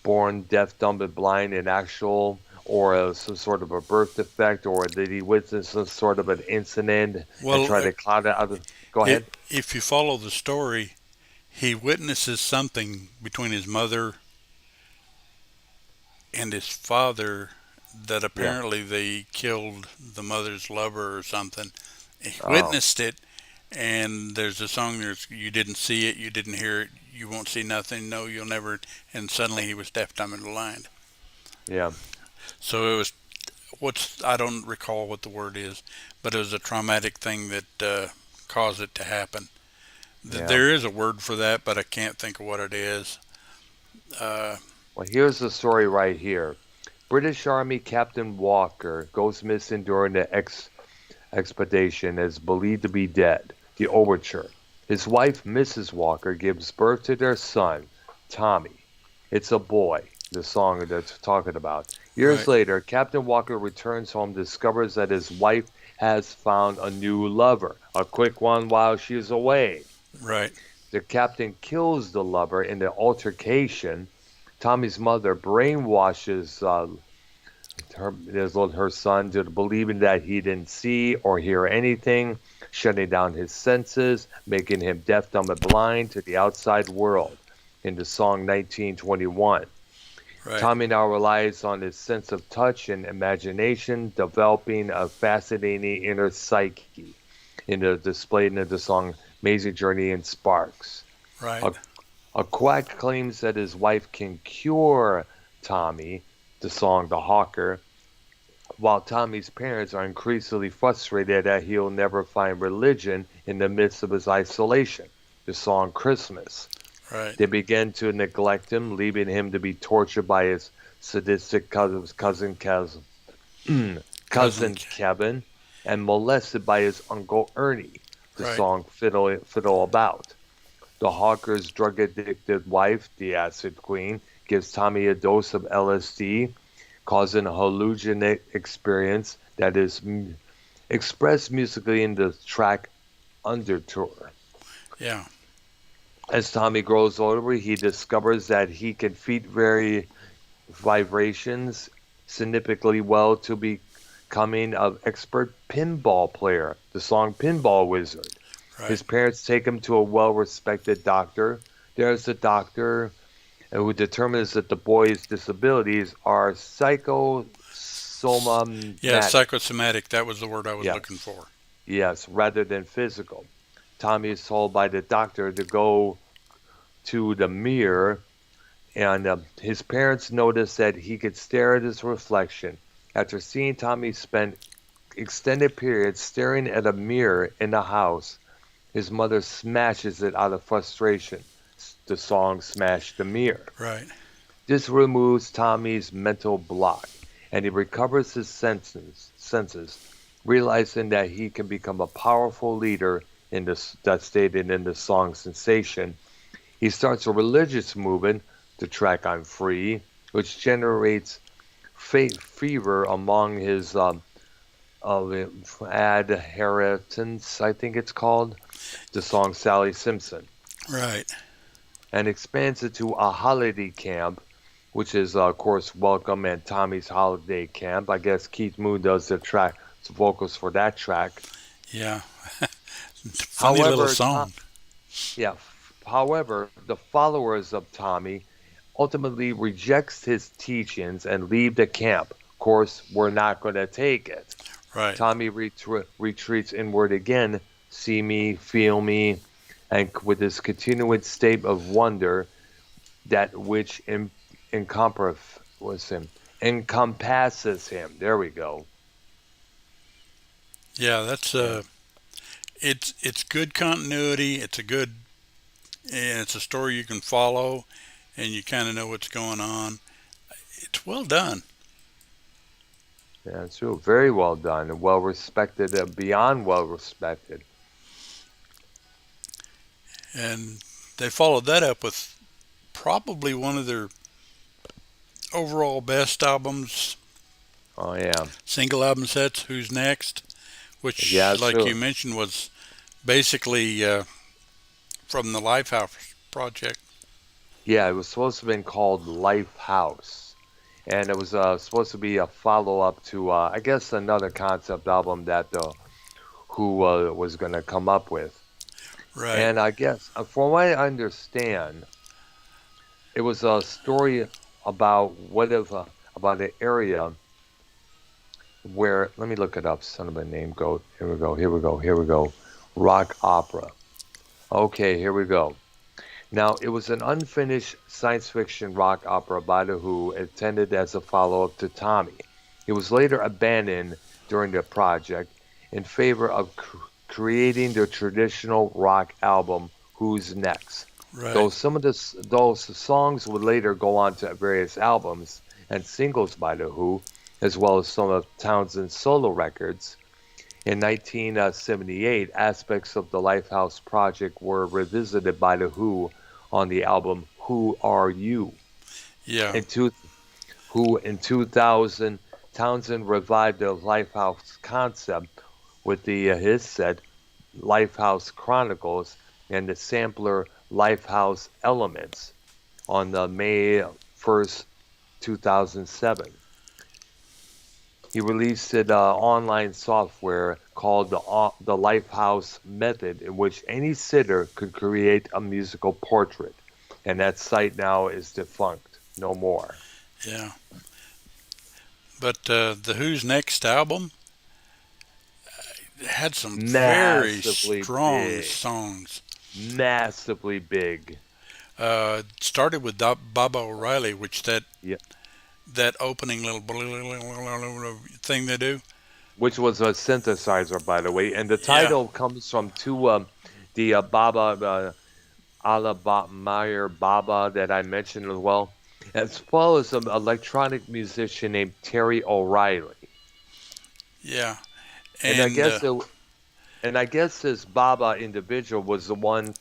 born deaf, dumb, and blind in actual, or some sort of a birth defect, or did he witness some sort of an incident and Well, try to cloud it out? Go ahead. if you follow the story, he witnesses something between his mother and his father that Yeah. apparently they killed the mother's lover or something. He Oh, witnessed it, and there's a song there's you didn't see it, you didn't hear it, you won't see nothing, no, you'll never. And suddenly he was deaf, dumb, and blind. yeah. So it was. what's I don't recall what the word is, but it was a traumatic thing that caused it to happen. Yeah. There is a word for that, but I can't think of what it is. Uh, Well, here's the story right here. British Army Captain Walker goes missing during the expedition and is believed to be dead. The overture. His wife, Mrs. Walker, gives birth to their son, Tommy. It's a boy, the song that's talking about. Years right, later, Captain Walker returns home, discovers that his wife has found a new lover, a quick one while she's away. right, The captain kills the lover in the altercation. Tommy's mother brainwashes her son to believing that he didn't see or hear anything, shutting down his senses, making him deaf, dumb, and blind to the outside world. In the song 1921, right. Tommy now relies on his sense of touch and imagination, developing a fascinating inner psyche displayed in the song Amazing Journey in Sparks. Right. A, a quack claims that his wife can cure Tommy, the song The Hawker, while Tommy's parents are increasingly frustrated that he'll never find religion in the midst of his isolation, the song Christmas. Right. They begin to neglect him, leaving him to be tortured by his sadistic Cousin. cousin Kevin and molested by his uncle Ernie, the Right. song Fiddle About. The hawker's drug-addicted wife, the acid queen, gives Tommy a dose of LSD, causing a hallucinate experience that is expressed musically in the track Undertour. Yeah. As Tommy grows older, he discovers that he can feed vibrations significantly well to becoming an expert pinball player, the song Pinball Wizard. Right. His parents take him to a well-respected doctor. There's the doctor who determines that the boy's disabilities are Yeah. psychosomatic. Psychosomatic. That was the word I was looking Yes, for. yes, rather than physical. Tommy is told by the doctor to go to the mirror, and his parents notice that he could stare at his reflection. After seeing Tommy spend extended periods staring at a mirror in the house, his mother smashes it out of frustration. The song Smash the Mirror. Right. This removes Tommy's mental block, and he recovers his senses, realizing that he can become a powerful leader in this that's stated in the song Sensation. He starts a religious movement, the track I'm Free, which generates fever among his adherents, I think it's called, the song Sally Simpson, Right. and expands it to a holiday camp, which is, of course, Welcome and Tommy's Holiday Camp. I guess Keith Moon does the vocals for that track. Yeah. Funny little However, song. yeah, however, the followers of Tommy ultimately rejects his teachings and leave the camp. Of course, we're not going to take it. Right. Tommy retreats inward again, see me, feel me, and with this continuing state of wonder, that which encompasses him. There we go. Yeah. That's Yeah. it's good continuity. It's a good and it's a story you can follow, and you kind of know what's going on. It's well done, Yeah, it's true. Very well done and well respected, beyond well respected. and they followed that up with probably one of their overall best albums, Oh yeah, single album sets. Who's Next, yeah, which, it's like true. you mentioned, was basically from the Lifehouse project. Yeah, it was supposed to have been called Lifehouse, and it was supposed to be a follow-up to, I guess, another concept album that Who was going to come up with. Right. And I guess, from what I understand, it was a story about about an area where, let me look it up, son of a name goat. Here we go, here we go, here we go. Rock opera. Okay, here we go. Now, it was an unfinished science fiction rock opera by The Who, intended as a follow up to Tommy. It was later abandoned during the project in favor of creating the traditional rock album Who's Next. Right. Though some of those songs would later go on to various albums and singles by The Who, as well as some of Townsend's solo records, in 1978, aspects of the Lifehouse project were revisited by The Who on the album Who Are You? Yeah. In, two, who in 2000, Townsend revived the Lifehouse concept with the his set Lifehouse Chronicles and the sampler Lifehouse Elements on the May 1st, 2007. He released an online software called the Lifehouse Method, in which any sitter could create a musical portrait. And that site now is defunct. No more. Yeah. But the Who's next album had some very Massively strong big. songs. Massively big. Started with Baba O'Reilly, which Yeah. that opening little thing they do. Which was a synthesizer, by the way. And the Yeah. title comes from the Baba Meyer Baba that I mentioned as well as an electronic musician named Terry O'Reilly. Yeah. And I And guess it, and I guess this Baba individual was the one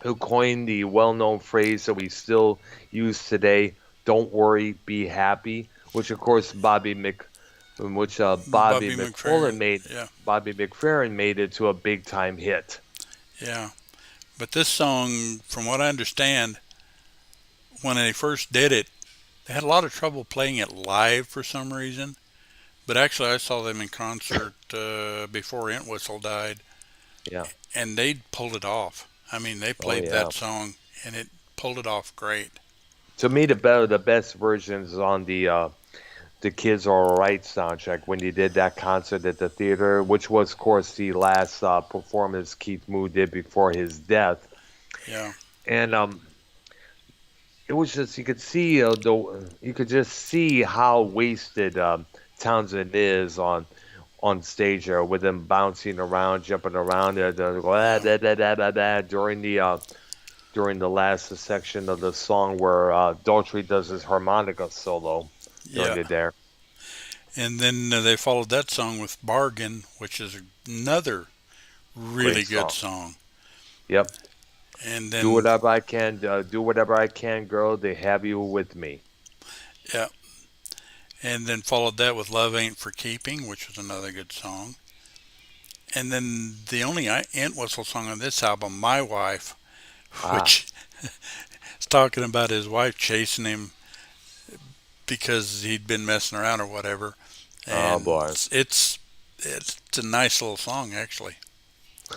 who coined the well-known phrase that we still use today, "Don't worry, be happy," which of course Bobby Bobby McFerrin McFerrin. made. Yeah. Bobby McFerrin made it to a big-time hit. Yeah. But this song, from what I understand, when they first did it, they had a lot of trouble playing it live for some reason. But actually, I saw them in concert before Entwistle died, Yeah. and they pulled it off. I mean, they Oh played yeah. that song, and it pulled it off great. To me, the best versions on the Kids Are Alright soundtrack when he did that concert at the theater, which was, of course, the last performance Keith Moon did before his death. Yeah. And it was just you could just see how wasted Townsend is on stage there with him bouncing around, jumping around Yeah. during the last section of the song where Daltrey does his harmonica solo during Yeah. it there. And then they followed that song with Bargain, which is another Great really good song. song. Yep. And Do then, whatever I can. Do whatever I can, girl. They have you with me. yeah. And then followed that with Love Ain't for Keeping, which was another good song. And then the only Entwistle song on this album, My Wife, Ah, which is talking about his wife chasing him because he'd been messing around or whatever. oh And boy. it's a nice little song actually.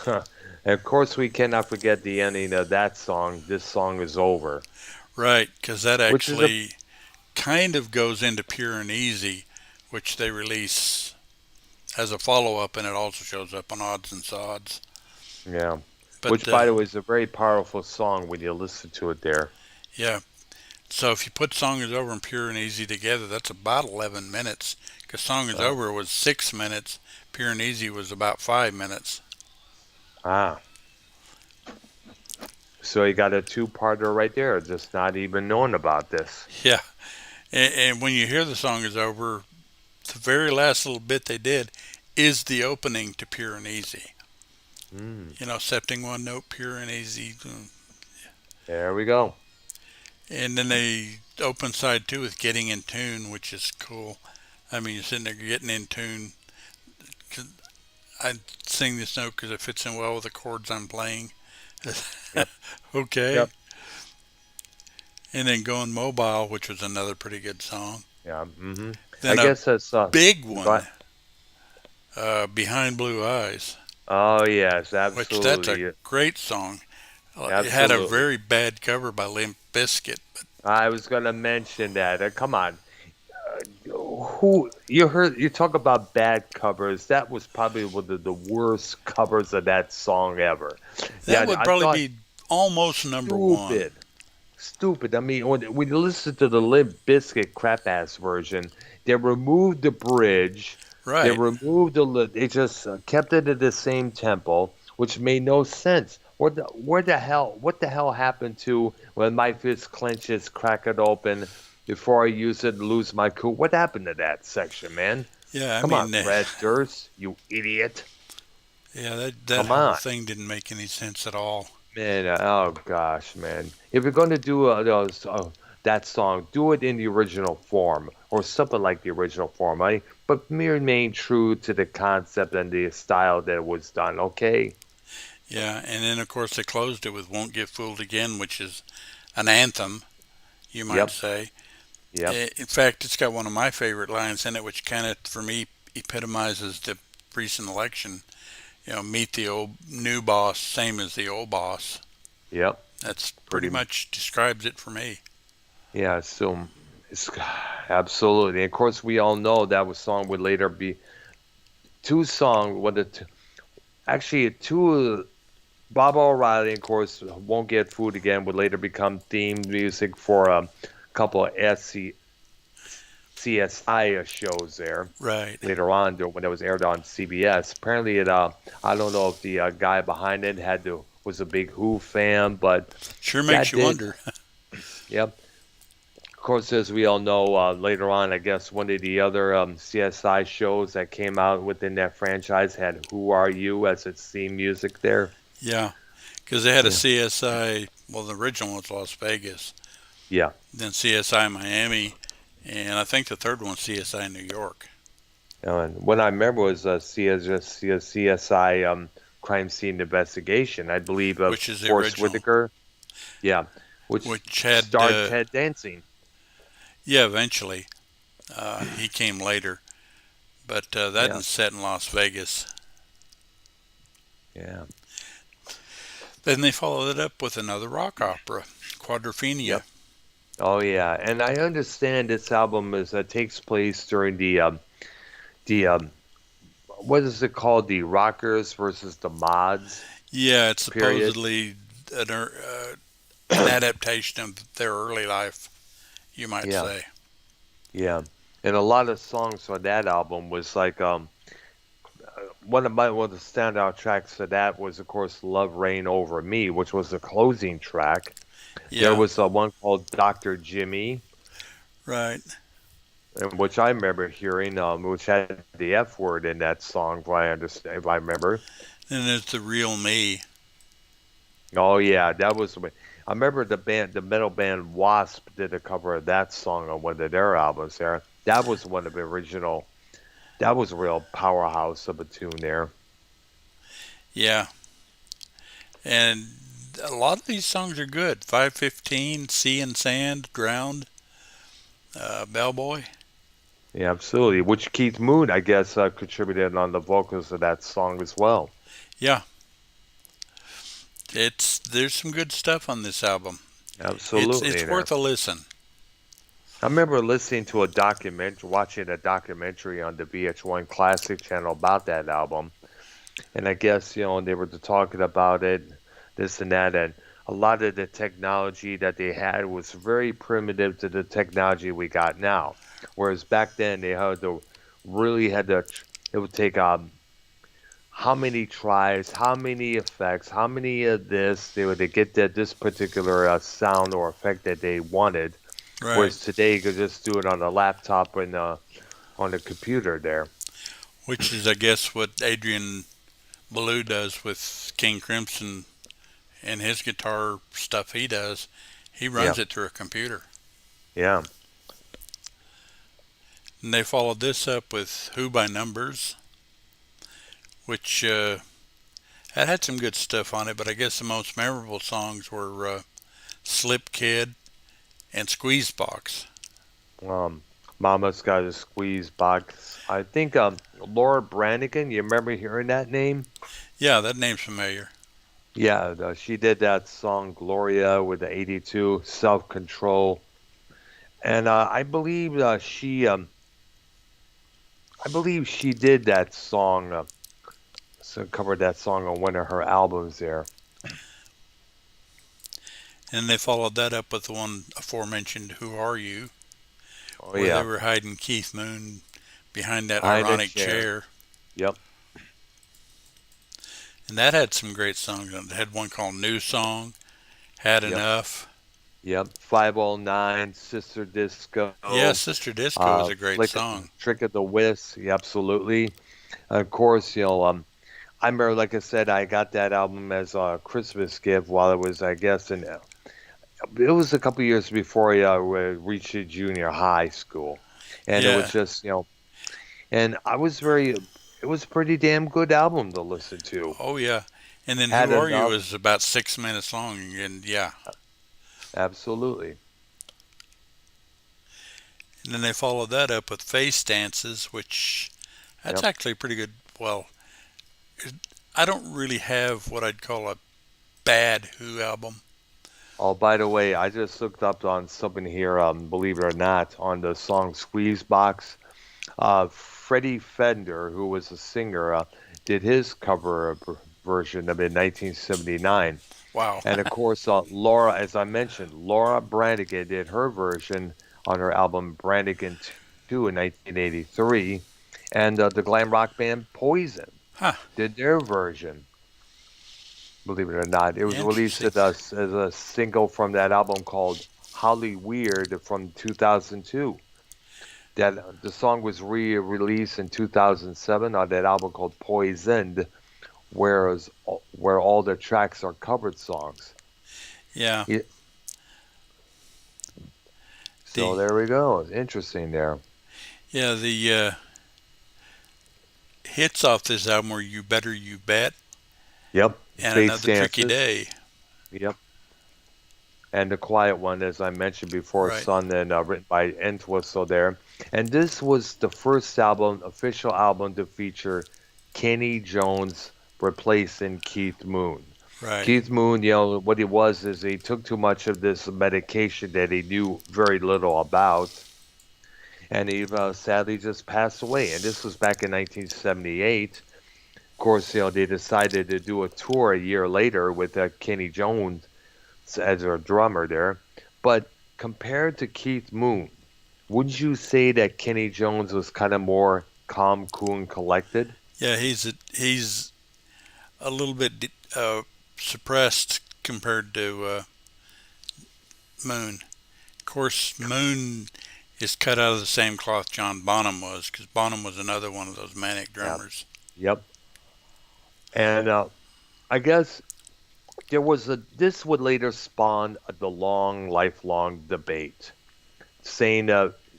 And of course, we cannot forget the ending of that song. This song is over, Right, because that which is a actually kind of goes into Pure and Easy, which they release as a follow up, and it also shows up on Odds and Sods. yeah. But Which, by the way, is a very powerful song when you listen to it there. yeah, so if you put Song Is Over and Pure and Easy together, that's about 11 minutes. Because Song Is Oh, Over was 6 minutes, Pure and Easy was about 5 minutes. ah. So you got a two-parter right there. Just not even knowing about this. Yeah, and when you hear the Song Is Over, the very last little bit they did is the opening to Pure and Easy. Mm, You know, accepting one note, Pure and Easy. there we go. And then they open side two with Getting in Tune, which is cool. I mean, you're sitting there getting in tune. I sing this note because it fits in well with the chords I'm playing. Yep. Okay. Yep. And then Going Mobile, which was another pretty good song. Yeah. I Then a guess that's big but one, Behind Blue Eyes, oh yes, which that's a absolutely. great song. It had a Absolutely. very bad cover by Limp Bizkit. I was gonna mention that. Come on. Who you talk about bad covers. That was probably one of the worst covers of that song ever. That Yeah, would I probably thought be almost number one. stupid. stupid. I mean, when you listen to the Limp Bizkit crap ass version, they removed the bridge, they Right. removed they just kept it at the same tempo, which made no sense. What the hell happened to when my fist clenches, crack it open before I use it, lose my cool? What happened to that section, man? Yeah, I Come on, mean, Fred Durst, you idiot. yeah, that Come whole on. thing didn't make any sense at all. Man, oh gosh, man. If you're going to do that song, do it in the original form or something like the original form, right? But remain true to the concept and the style that it was done, okay? Yeah, and then of course they closed it with "Won't Get Fooled Again," which is an anthem, you might Yep, say. yep, In fact, it's got one of my favorite lines in it, which kind of, for me, epitomizes the recent election. You know, meet the old new boss, same as the old boss. yep. That's Pretty, pretty much describes it for me. yeah, so it's absolutely. Of course, we all know that was song would later be two song, what the actually two Bob O'Reilly, of course, Won't Get Food Again would later become theme music for a couple of CSI shows there Right. later on when it was aired on CBS. Apparently, I don't know if the guy behind it was a big Who fan, but Sure makes that you did, wonder. yep. Of course, as we all know, later on, I guess one of the other CSI shows that came out within that franchise had "Who Are You" as its theme music there. Yeah, because they had a Yeah, CSI. Well, the original was Las Vegas, yeah. then CSI Miami, and I think the third one CSI New York, And what I remember was CSI crime scene investigation. I believe of which is the Forrest original, Whitaker. Yeah, which which had starred Ted Dancing. yeah, eventually he came later, but that Yeah, is set in Las Vegas. yeah, Then they followed it up with another rock opera, Quadrophenia, yep. Oh yeah, and I understand this album is takes place during the what is it called? The Rockers versus the Mods Yeah, it's period. supposedly an adaptation of their early life, you might Yeah, say. yeah. And a lot of songs on that album was like one of the standout tracks for that was of course "Love Reign Over Me," which was the closing track. There Yeah, was one called Dr. Jimmy, right. and which I remember hearing, which had the F word in that song, if I understand, if I remember. Then there's the real me. Oh yeah, that was. I remember the metal band Wasp did a cover of that song on one of their albums. There, that was one of the original. That was a real powerhouse of a tune there. Yeah, and a lot of these songs are good. 515, Sea and Sand, Drowned, Bellboy. Yeah, absolutely. Which Keith Moon, I guess, contributed on the vocals of that song as well. Yeah, it's there's some good stuff on this album. It's Absolutely it's there. worth a listen. I remember listening to a documentary, watching a documentary on the VH1 Classic channel about that album. And I guess, they were talking about it, this and that, and a lot of the technology that they had was very primitive to the technology we got now. Whereas back then they had to, it would take how many tries, how many effects, how many of this they would to get this particular sound or effect that they wanted. Right. Whereas today you could just do it on a laptop and on the computer there. Which is, I guess, what Adrian Belew does with King Crimson and his guitar stuff he does. He Yeah, runs it through a computer. yeah. And they followed this up with Who by Numbers, which that had some good stuff on it, but I guess the most memorable songs were Slip Kid and Squeeze Box. Um, Mama's got a squeeze box. I think Laura Branigan. You remember hearing that name? Yeah, that name's familiar. Yeah, she did that song Gloria with the 82 Self Control, and I believe she did that song. So covered that song on one of her albums there. And they followed that up with the one aforementioned "Who Are You," Oh where they yeah, were hiding Keith Moon behind that behind a ironic chair. chair. Yep, And that had some great songs on it. It had one called "New Song," "Had yep, Enough." yep. 509, Sister Yeah, Disco, "Sister Disco" is a great Flick, song. Trick of the Whisk. Yeah, absolutely. Of course, I remember, like I said, I got that album as a Christmas gift while I was, I guess, it was a couple years before I reached junior high school, and it was Yeah. just, and I was very, it was a pretty damn good album to listen to. Oh, yeah. And then Had "Who Are You" enough, is about 6 minutes long. And yeah. absolutely. And then they followed that up with "Face Dances," which that's Yep. actually pretty good. Well, I don't really have what I'd call a bad Who album. Oh, by the way, I just looked up on something here, believe it or not, on the song Squeeze Box. Freddie Fender, who was a singer, did his cover version of it in 1979. Wow. And of course, Laura, as I mentioned, Laura Branigan did her version on her album Branigan 2 in 1983. And the glam rock band Poison Huh. did their version, believe it or not. It was released Interesting. as a single from that album called Holly Weird from 2002. That the song was re-released in 2007 on that album called Poisoned, where all the tracks are covered songs. Yeah. Yeah, so The there we go. Interesting there. the hits off this album were "You Better You Bet" Yep. and Face "Another Tricky dances. Day." Yep. And the quiet one, as I mentioned before, Right. Sun, and written by Entwistle there. And this was the first album, official album, to feature Kenny Jones replacing Keith Moon. Right. Keith Moon, what he was is he took too much of this medication that he knew very little about, and he sadly just passed away. And this was back in 1978. Of course, they decided to do a tour a year later with Kenny Jones as a drummer there. But compared to Keith Moon, would you say that Kenny Jones was kind of more calm, cool, and collected? Yeah, he's a little bit suppressed compared to Moon. Of course, Moon is cut out of the same cloth John Bonham was, because Bonham was another one of those manic Yeah. drummers. Yep. And I guess this would later spawn the lifelong debate, saying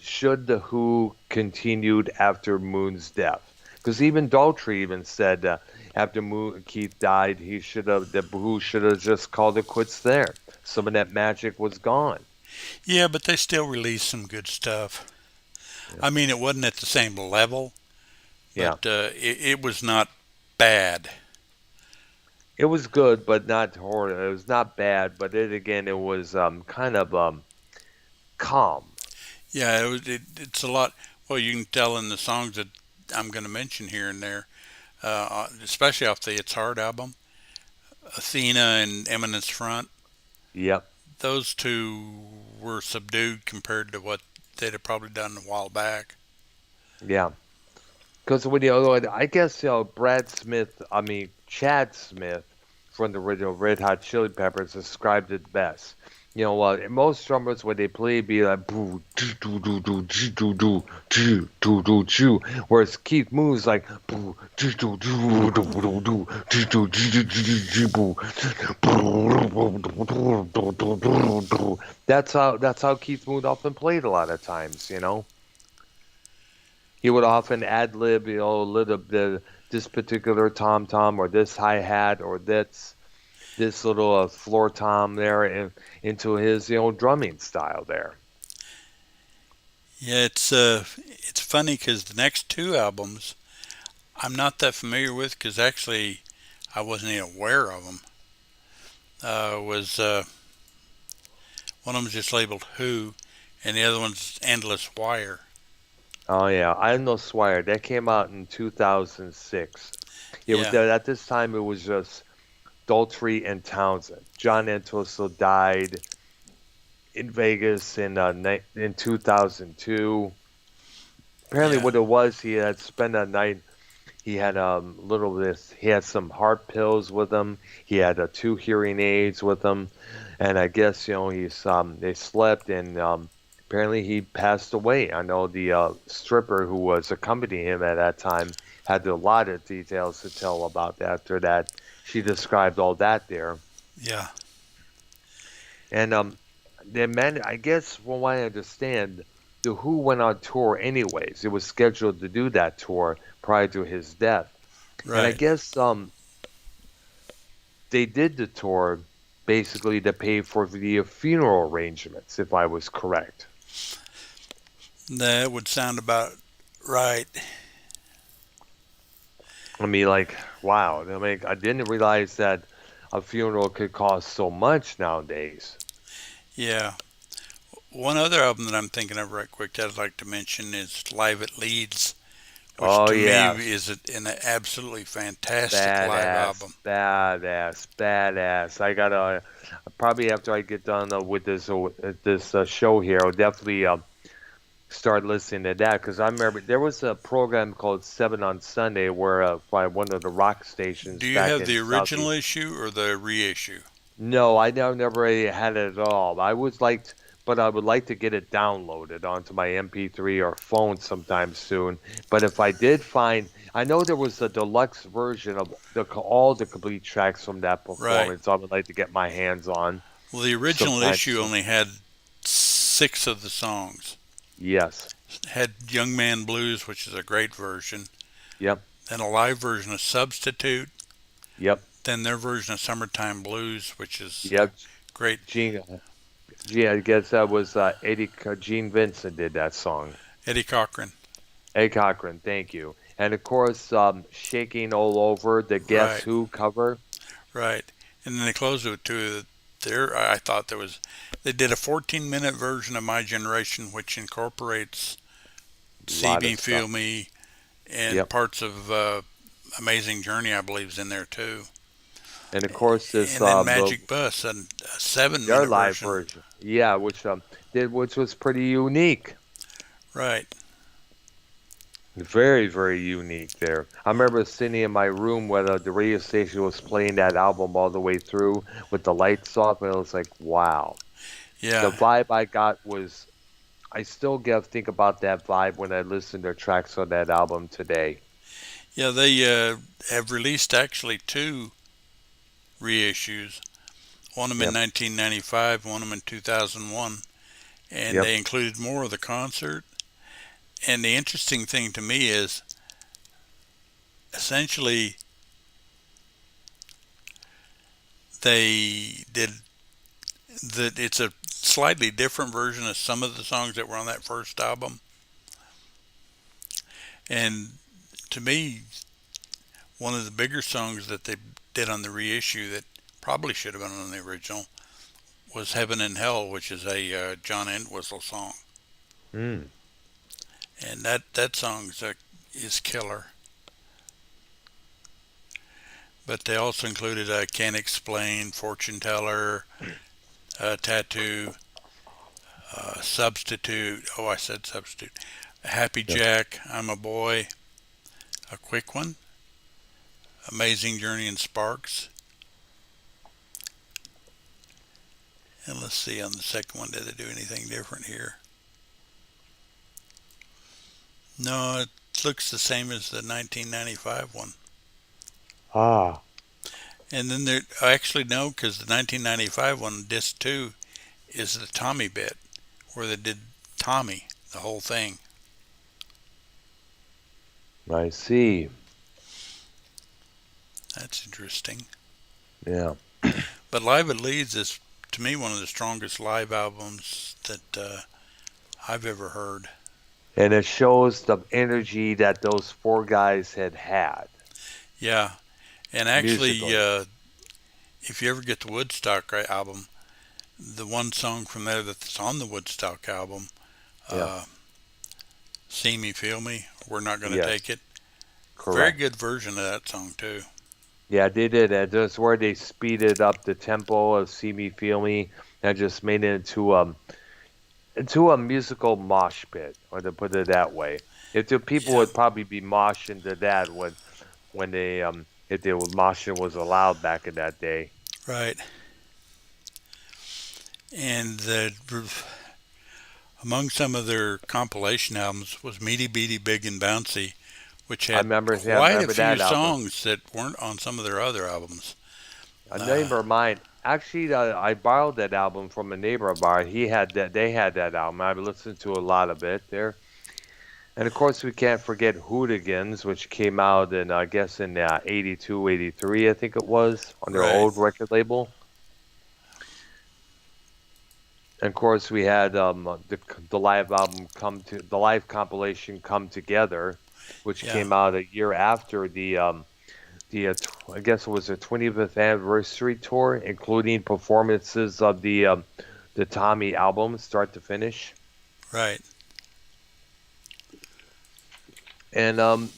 should the Who continued after Moon's death? Because even Daltrey even said after Keith died, the Who should have just called it quits there. Some of that magic was gone. Yeah, but they still released some good stuff. Yeah. I mean, it wasn't at the same level, but Yeah. it was not bad. It was good, but not horrible. It was not bad, but it was kind of calm. Yeah, it's a lot. Well, you can tell in the songs that I'm going to mention here and there, especially off the "It's Hard" album, Athena and Eminence Front. Yep. Those two were subdued compared to what they'd have probably done a while back. Yeah. Because I guess Chad Smith from the original Red Hot Chili Peppers described it best. Most drummers when they play be like boo do do do do do do do do do do, whereas Keith Moon's like boo do do do do do do do do do boo. That's how Keith Moon often played a lot of times. He would often ad lib, a little bit this particular tom tom or this hi hat or this little floor tom there into his drumming style there. Yeah, it's funny because the next two albums I'm not that familiar with because actually I wasn't even aware of them. Was One of them just labeled "Who," and the other one's "Endless Wire." Oh yeah, I know Swire. That came out in 2006. It was Yeah, at this time it was just Daltrey and Townsend. John Entwistle died in Vegas in 2002. Apparently, Yeah. what it was, he had spent a night. He had little this. He had some heart pills with him. He had two hearing aids with him, and I guess he's they slept and apparently he passed away. I know the stripper who was accompanying him at that time had a lot of details to tell about that. After that, she described all that there, Yeah. and the man. I guess from what I understand, the Who went on tour anyways. It was scheduled to do that tour prior to his death. And I Right. guess they did the tour basically to pay for the funeral arrangements, if I was correct. That would sound about right. I mean, like, wow. I mean, I didn't realize that a funeral could cost so much nowadays. Yeah. One other album that I'm thinking of right quick that I'd like to mention is Live at Leeds, which Oh, to me yes. is an absolutely fantastic live Badass, album. badass, badass. Probably after I get done with this show here, I'll definitely start listening to that because I remember there was a program called Seven on Sunday where by one of the rock Do stations you back have in the original Southeast. issue or the reissue? No, I never really had it at all. But I would like to get it downloaded onto my MP3 or phone sometime soon. But if I did find, I know there was a deluxe version of all the complete tracks from that Right. performance. I would like to get my hands on Well, the original sometime issue soon. only had 6 of the songs. Yes. It had Young Man Blues, which is a great version, Yep. then a live version of Substitute, Yep. then their version of Summertime Blues, which is Yep. great. Gene. Yeah, I guess that was Gene Vincent did that song. Eddie Cochran. Hey Cochran, thank you. And of course, "Shaking All Over," the Guess Right, Who cover. right. And then they closed it with two. There, I thought there was. They did a 14-minute version of My Generation, which incorporates A "See lot Me, of Feel stuff. Me" and Yep. parts of "Amazing Journey," I believe, is in there too. And of course, this And then "Magic Bus," a seven their minute live version. version. Yeah, which was pretty unique. Right. Very, very unique there. I remember sitting in my room where the radio station was playing that album all the way through with the lights off, and it was like, wow. The Yeah. vibe I got was, I still get think about that vibe when I listen to tracks on that album today. Yeah. They have released actually two reissues. One of them in Yep, 1995, one of them in 2001, and yep. they included more of the concert. And the interesting thing to me is essentially they did that. It's a slightly different version of some of the songs that were on that first album. And to me, one of the bigger songs that they did on the reissue that probably should have been on the original was "Heaven and Hell," which is a John Entwistle song, Mm. and that song is killer. But they also included "Can't Explain," "Fortune Teller," "Tattoo," "Substitute." Oh, I said "Substitute." "Happy Yep. Jack," "I'm a Boy," a quick one, "Amazing Journey," and "Sparks." And let's see on the second one, did they do anything different here? No, it looks the same as the 1995 one. Ah, And then there, actually no, because the 1995 one, disc two, is the Tommy bit, where they did Tommy, the whole thing. I see. That's interesting. Yeah. But Live at Leeds is, to me, one of the strongest live albums that I've ever heard. And it shows the energy that those four guys had Yeah, and actually, musically. if you ever get the Woodstock album, the one song from there that's on the Woodstock album, Yeah. uh, "See Me, Feel Me," "We're Not Gonna Yes. Take It," very Correct. good version of that song too. Yeah, they did. That's where they speeded up the tempo of "See Me, Feel Me" and just made it into a musical mosh pit, or to put it that way. If the people Yeah, would probably be moshing to that when they if the moshing was allowed back in that day. right. And among some of their compilation albums was Meaty Beaty Big and Bouncy, which I had remember, yeah, I quite a remember few that album. songs that weren't on some of their other albums. A Uh, neighbor of mine, actually, I borrowed that album from a neighbor of mine. He had that. They had that album. I've listened to a lot of it there. And of course, we can't forget Hooligans, which came out in, I guess, in 82, 83, I think it was, on their right. old record label. And of course, we had the live album the live compilation Come Together, which Yeah, came out a year after I guess it was the 25th anniversary tour, including performances of the Tommy album, start to finish. right. And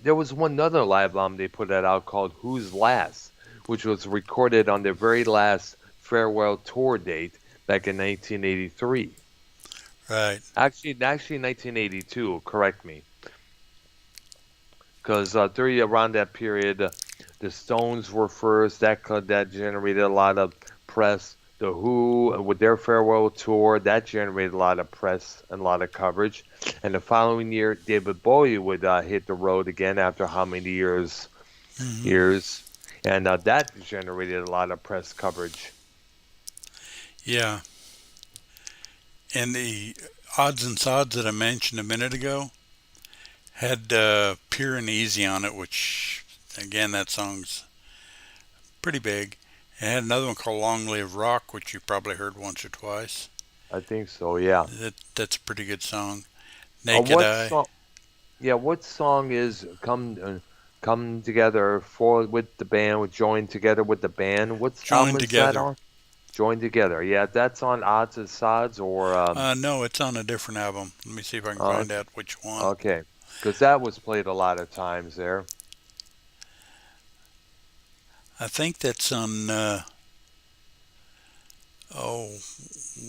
there was one other live album they put out called Who's Last, which was recorded on their very last farewell tour date back in 1983. Right. Actually 1982, correct me. Because during around that period, the Stones were first. That generated a lot of press. The Who, with their farewell tour, that generated a lot of press and a lot of coverage. And the following year, David Bowie would hit the road again after how many years? Hmm. Years, and that generated a lot of press coverage. Yeah. And the odds and sods that I mentioned a minute ago had Pure and Easy on it, which, again, that song's pretty big. It had another one called Long Live Rock, which you probably heard once or twice. I think so. Yeah. That's a pretty good song. Naked What Eye, song? Yeah. What song is come together for with the band? With join together with the band. What album Joined is that Together. on? Join together. Yeah, that's on Odds and Sods or No, it's on a different album. Let me see if I can uh, find out which one. okay, because that was played a lot of times there. I think that's on. Oh,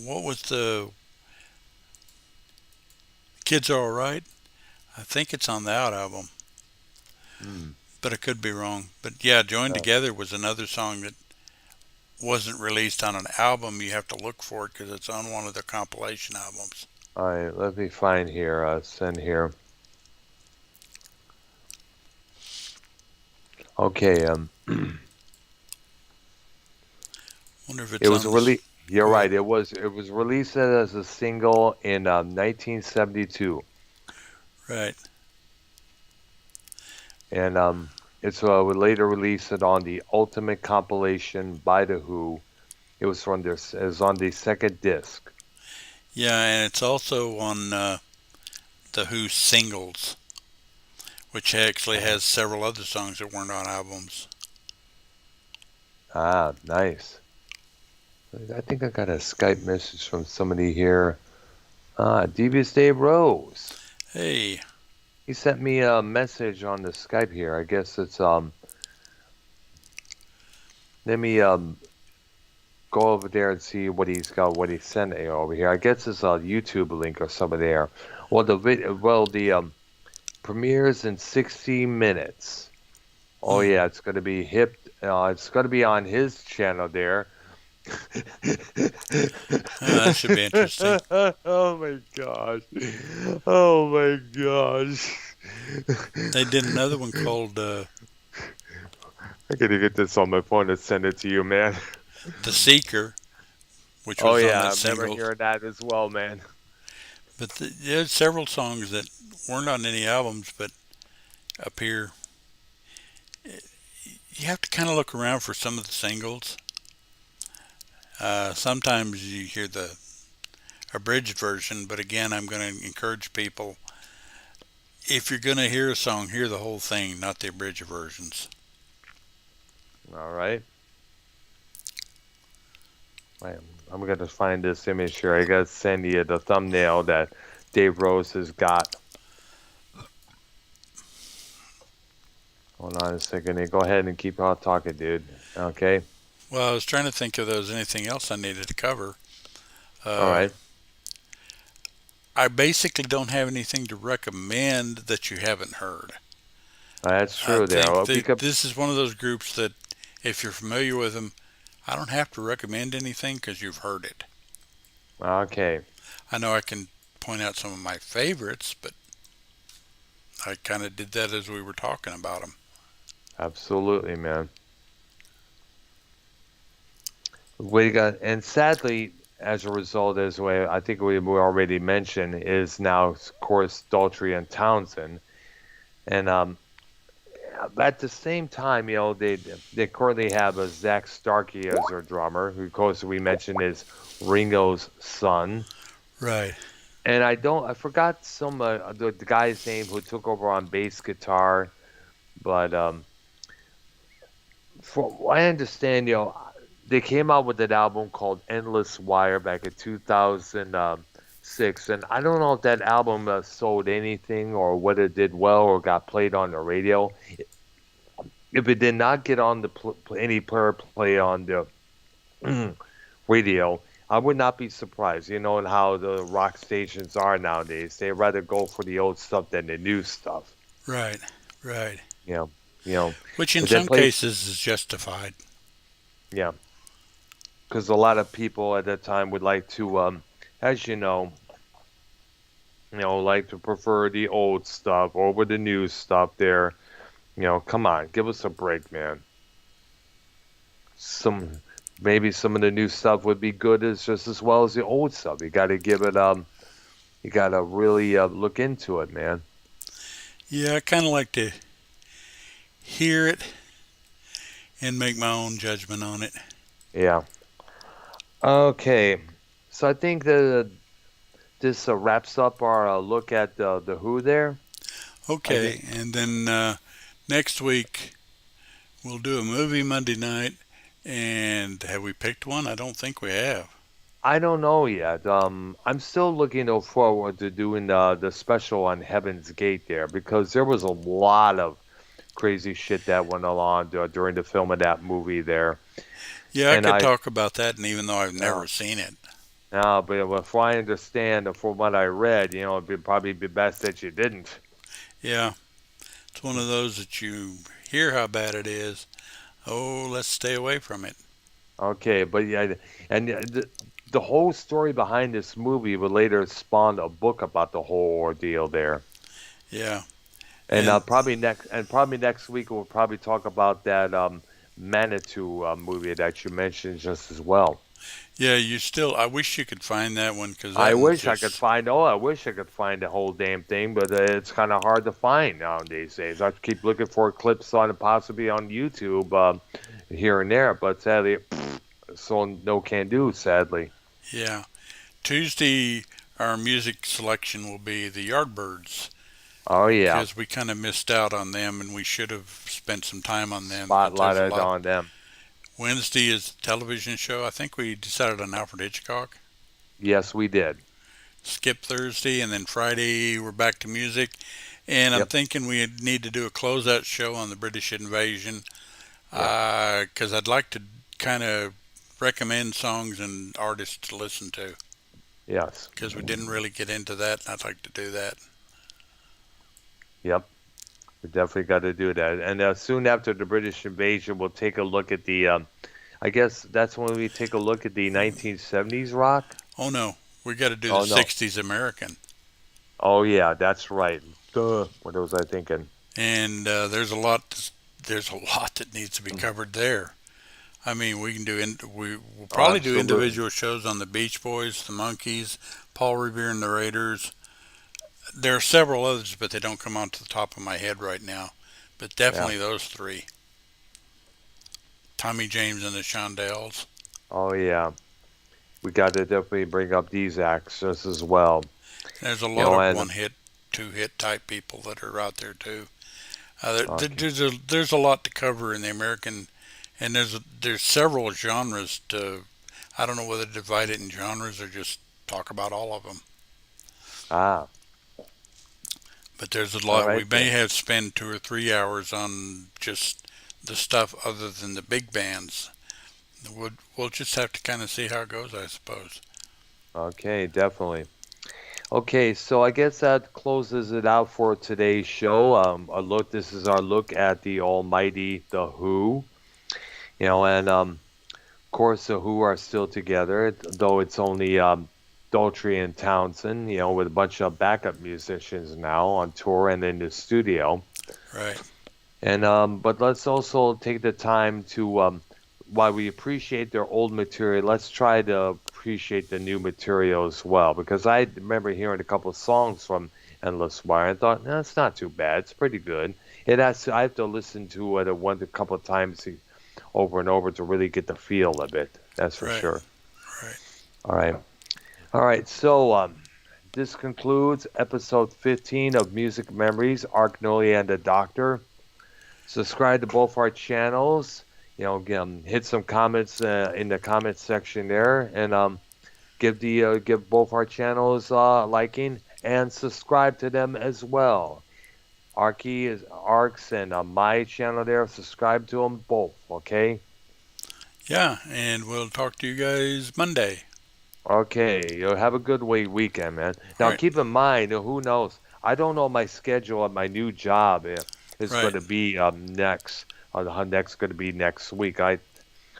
what was the Kids Are Alright? I think it's on that album, Hmm. but I could be wrong. But yeah, Joined Uh, Together was another song that wasn't released on an album. You have to look for it because it's on one of their compilation albums. all right, let me find here. Send here. Okay. Wonder if It it's was on this. really. You're Go ahead. right. It was released as a single in 1972, Right. and it's later released on the Ultimate compilation by the Who. It was on the second disc. Yeah, and it's also on the Who singles, which actually Uh, has several other songs that weren't on albums. nice. I think I got a Skype message from somebody here. Devious Dave Rose. Hey, He sent me a message on the Skype here. I guess it's let me go over there and see what he's got, what he sent me over here. I guess it's a YouTube link or something there. Well, the premieres in 60 minutes. Oh hmm. yeah, it's gonna be hip. It's gonna be on his channel there. That should be interesting. Oh my gosh. Oh my gosh. They did another one called I gotta get this on my phone and send it to you, man. The Seeker, which Oh was on yeah, that I remember single. hearing that as well, man. But there's several songs that weren't on any albums but appear. You have to kind of look around for some of the singles. Sometimes you hear the abridged version, but again, I'm going to encourage people, if you're going to hear a song, hear the whole thing, not the abridged versions. All right. I'm gonna find this image here. I gotta send you the thumbnail that Dave Rose has got. Hold on a second. Go ahead and keep on talking, dude. Okay. Well, I was trying to think if there was anything else I needed to cover. All Uh, right. I basically don't have anything to recommend that you haven't heard. That's I true there. think Well, we that could. this is one of those groups that if you're familiar with them, I don't have to recommend anything because you've heard it. Okay. I know I can point out some of my favorites, but I kind of did that as we were talking about them. Absolutely, man. We got, and sadly, as a result, as we, I think we already mentioned, is now, of course, Daltrey and Townsend. And at the same time, they currently have a Zach Starkey as their drummer, who, of course, we mentioned is Ringo's son. Right. And I forgot the guy's name who took over on bass guitar, but from what I understand, they came out with an album called Endless Wire back in 2006, and I don't know if that album sold anything or whether it did well or got played on the radio. If it did not get on any player play on the radio, I would not be surprised. You know, and how the rock stations are nowadays. They rather go for the old stuff than the new stuff. Right. Right. You know, you know. Which in But they some play, cases is justified. yeah, because a lot of people at that time would like to, as like to prefer the old stuff over the new stuff. There, come on, give us a break, man. Some Maybe some of the new stuff would be good as just as well as the old stuff. You got to give it you got to really look into it, man. Yeah, I kind of like to hear it and make my own judgment on it. Yeah. Okay. So I think that this wraps up our look at the Who there. I think Okay, and then next week we'll do a movie Monday night. And have we picked one? I don't think we have. I don't know yet. I'm still looking forward to doing the special on Heaven's Gate there because there was a lot of crazy shit that went along during the film of that movie there. Yeah, I And could I, talk about that, and even though I've uh, never seen it. but if I understand from what I read, it'd probably be best that you didn't. Yeah, it's one of those that you hear how bad it is. Oh, let's stay away from it. Okay, but yeah, and the whole story behind this movie would later spawn a book about the whole ordeal there. Yeah, And and probably next week we'll probably talk about that Manitou movie that you mentioned just as well. yeah, you still. I wish you could find that one because I that one's wish I could just. find. Oh, I wish I could find the whole damn thing, but it's kind of hard to find nowadays. Days. I keep looking for clips on possibly on YouTube here and there, but sadly, so no can do. Sadly. Yeah, Tuesday our music selection will be the Yardbirds Oh yeah, because we kind of missed out on them, and we should have spent some time on them. But there's a spotlighted lot. on them. Wednesday is a television show. I think we decided on Alfred Hitchcock. Yes, we did. Skip Thursday, and then Friday we're back to music. And I'm Yep. thinking we need to do a closeout show on the British invasion Yeah. because I'd like to kind of recommend songs and artists to listen to Yes. because we didn't really get into that, and I'd like to do that. Yep. We definitely got to do that. And soon after the British invasion, we'll take a look at the. I guess that's when we take a look at the 1970s rock. Oh no, we got to do the Oh no. 60s American. Oh yeah, that's right. Duh. What was I thinking? And there's a lot. There's a lot that needs to be covered there. I mean, we can do. We'll Oh, probably do absolutely. individual shows on the Beach Boys, the Monkees, Paul Revere and the Raiders. There are several others, but they don't come onto the top of my head right now. But Yeah. definitely those three: Tommy James and the Shondells. Oh yeah. We got to definitely bring up these acts just as well. There's a lot of And one-hit, two-hit type people that are out there too. okay. There's a lot to cover in the American, and there's several genres to. I don't know whether to divide it in genres or just talk about all of them. Ah, But there's a All lot. We right may then. have spent 2 or 3 hours on just the stuff other than the big bands. We'll just have to kind of see how it goes, I suppose. Okay, definitely. Okay, so I guess that closes it out for today's show. A look. This is our look at the almighty The Who. And of course, the Who are still together, though it's only Daltrey and Townsend. With a bunch of backup musicians now on tour and in the studio. Right. And but let's also take the time to, while we appreciate their old material, let's try to appreciate the new material as well. Because I remember hearing a couple of songs from Endless Wire and thought, no, it's not too bad. It's pretty good. I have to listen to it a couple of times over and over to really get the feel of it. That's for Right. sure. Right. All right. All right. So this concludes episode 15 of Music Memories, Arknolia and the Doctor. Subscribe to both our channels. Hit some comments in the comment section there, and give both our channels liking and subscribe to them as well. Arcs and my channel there. Subscribe to them both. Okay. Yeah, and we'll talk to you guys Monday. Okay. You have a good weekend, man. All Now right. keep in mind, who knows? I don't know my schedule at my new job is going Right. to be next. How next going to be next week.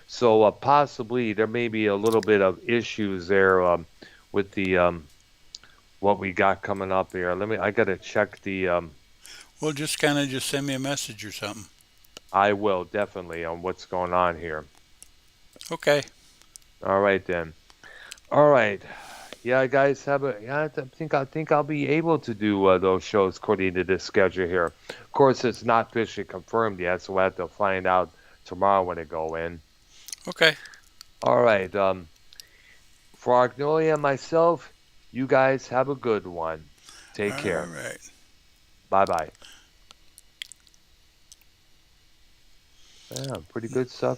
So possibly there may be a little bit of issues there with the what we got coming up here. I got to check the. Well, just kind of just send me a message or something. I will definitely on what's going on here. Okay. All right then. All right. Yeah, guys, have a. Yeah, I think I'll be able to do those shows according to this schedule here. Of course, it's not officially confirmed yet, so I have to find out tomorrow when it go in. Okay. All right. For Arknolia and myself, you guys have a good one. All Take care. right. Bye bye. Yeah, pretty good stuff.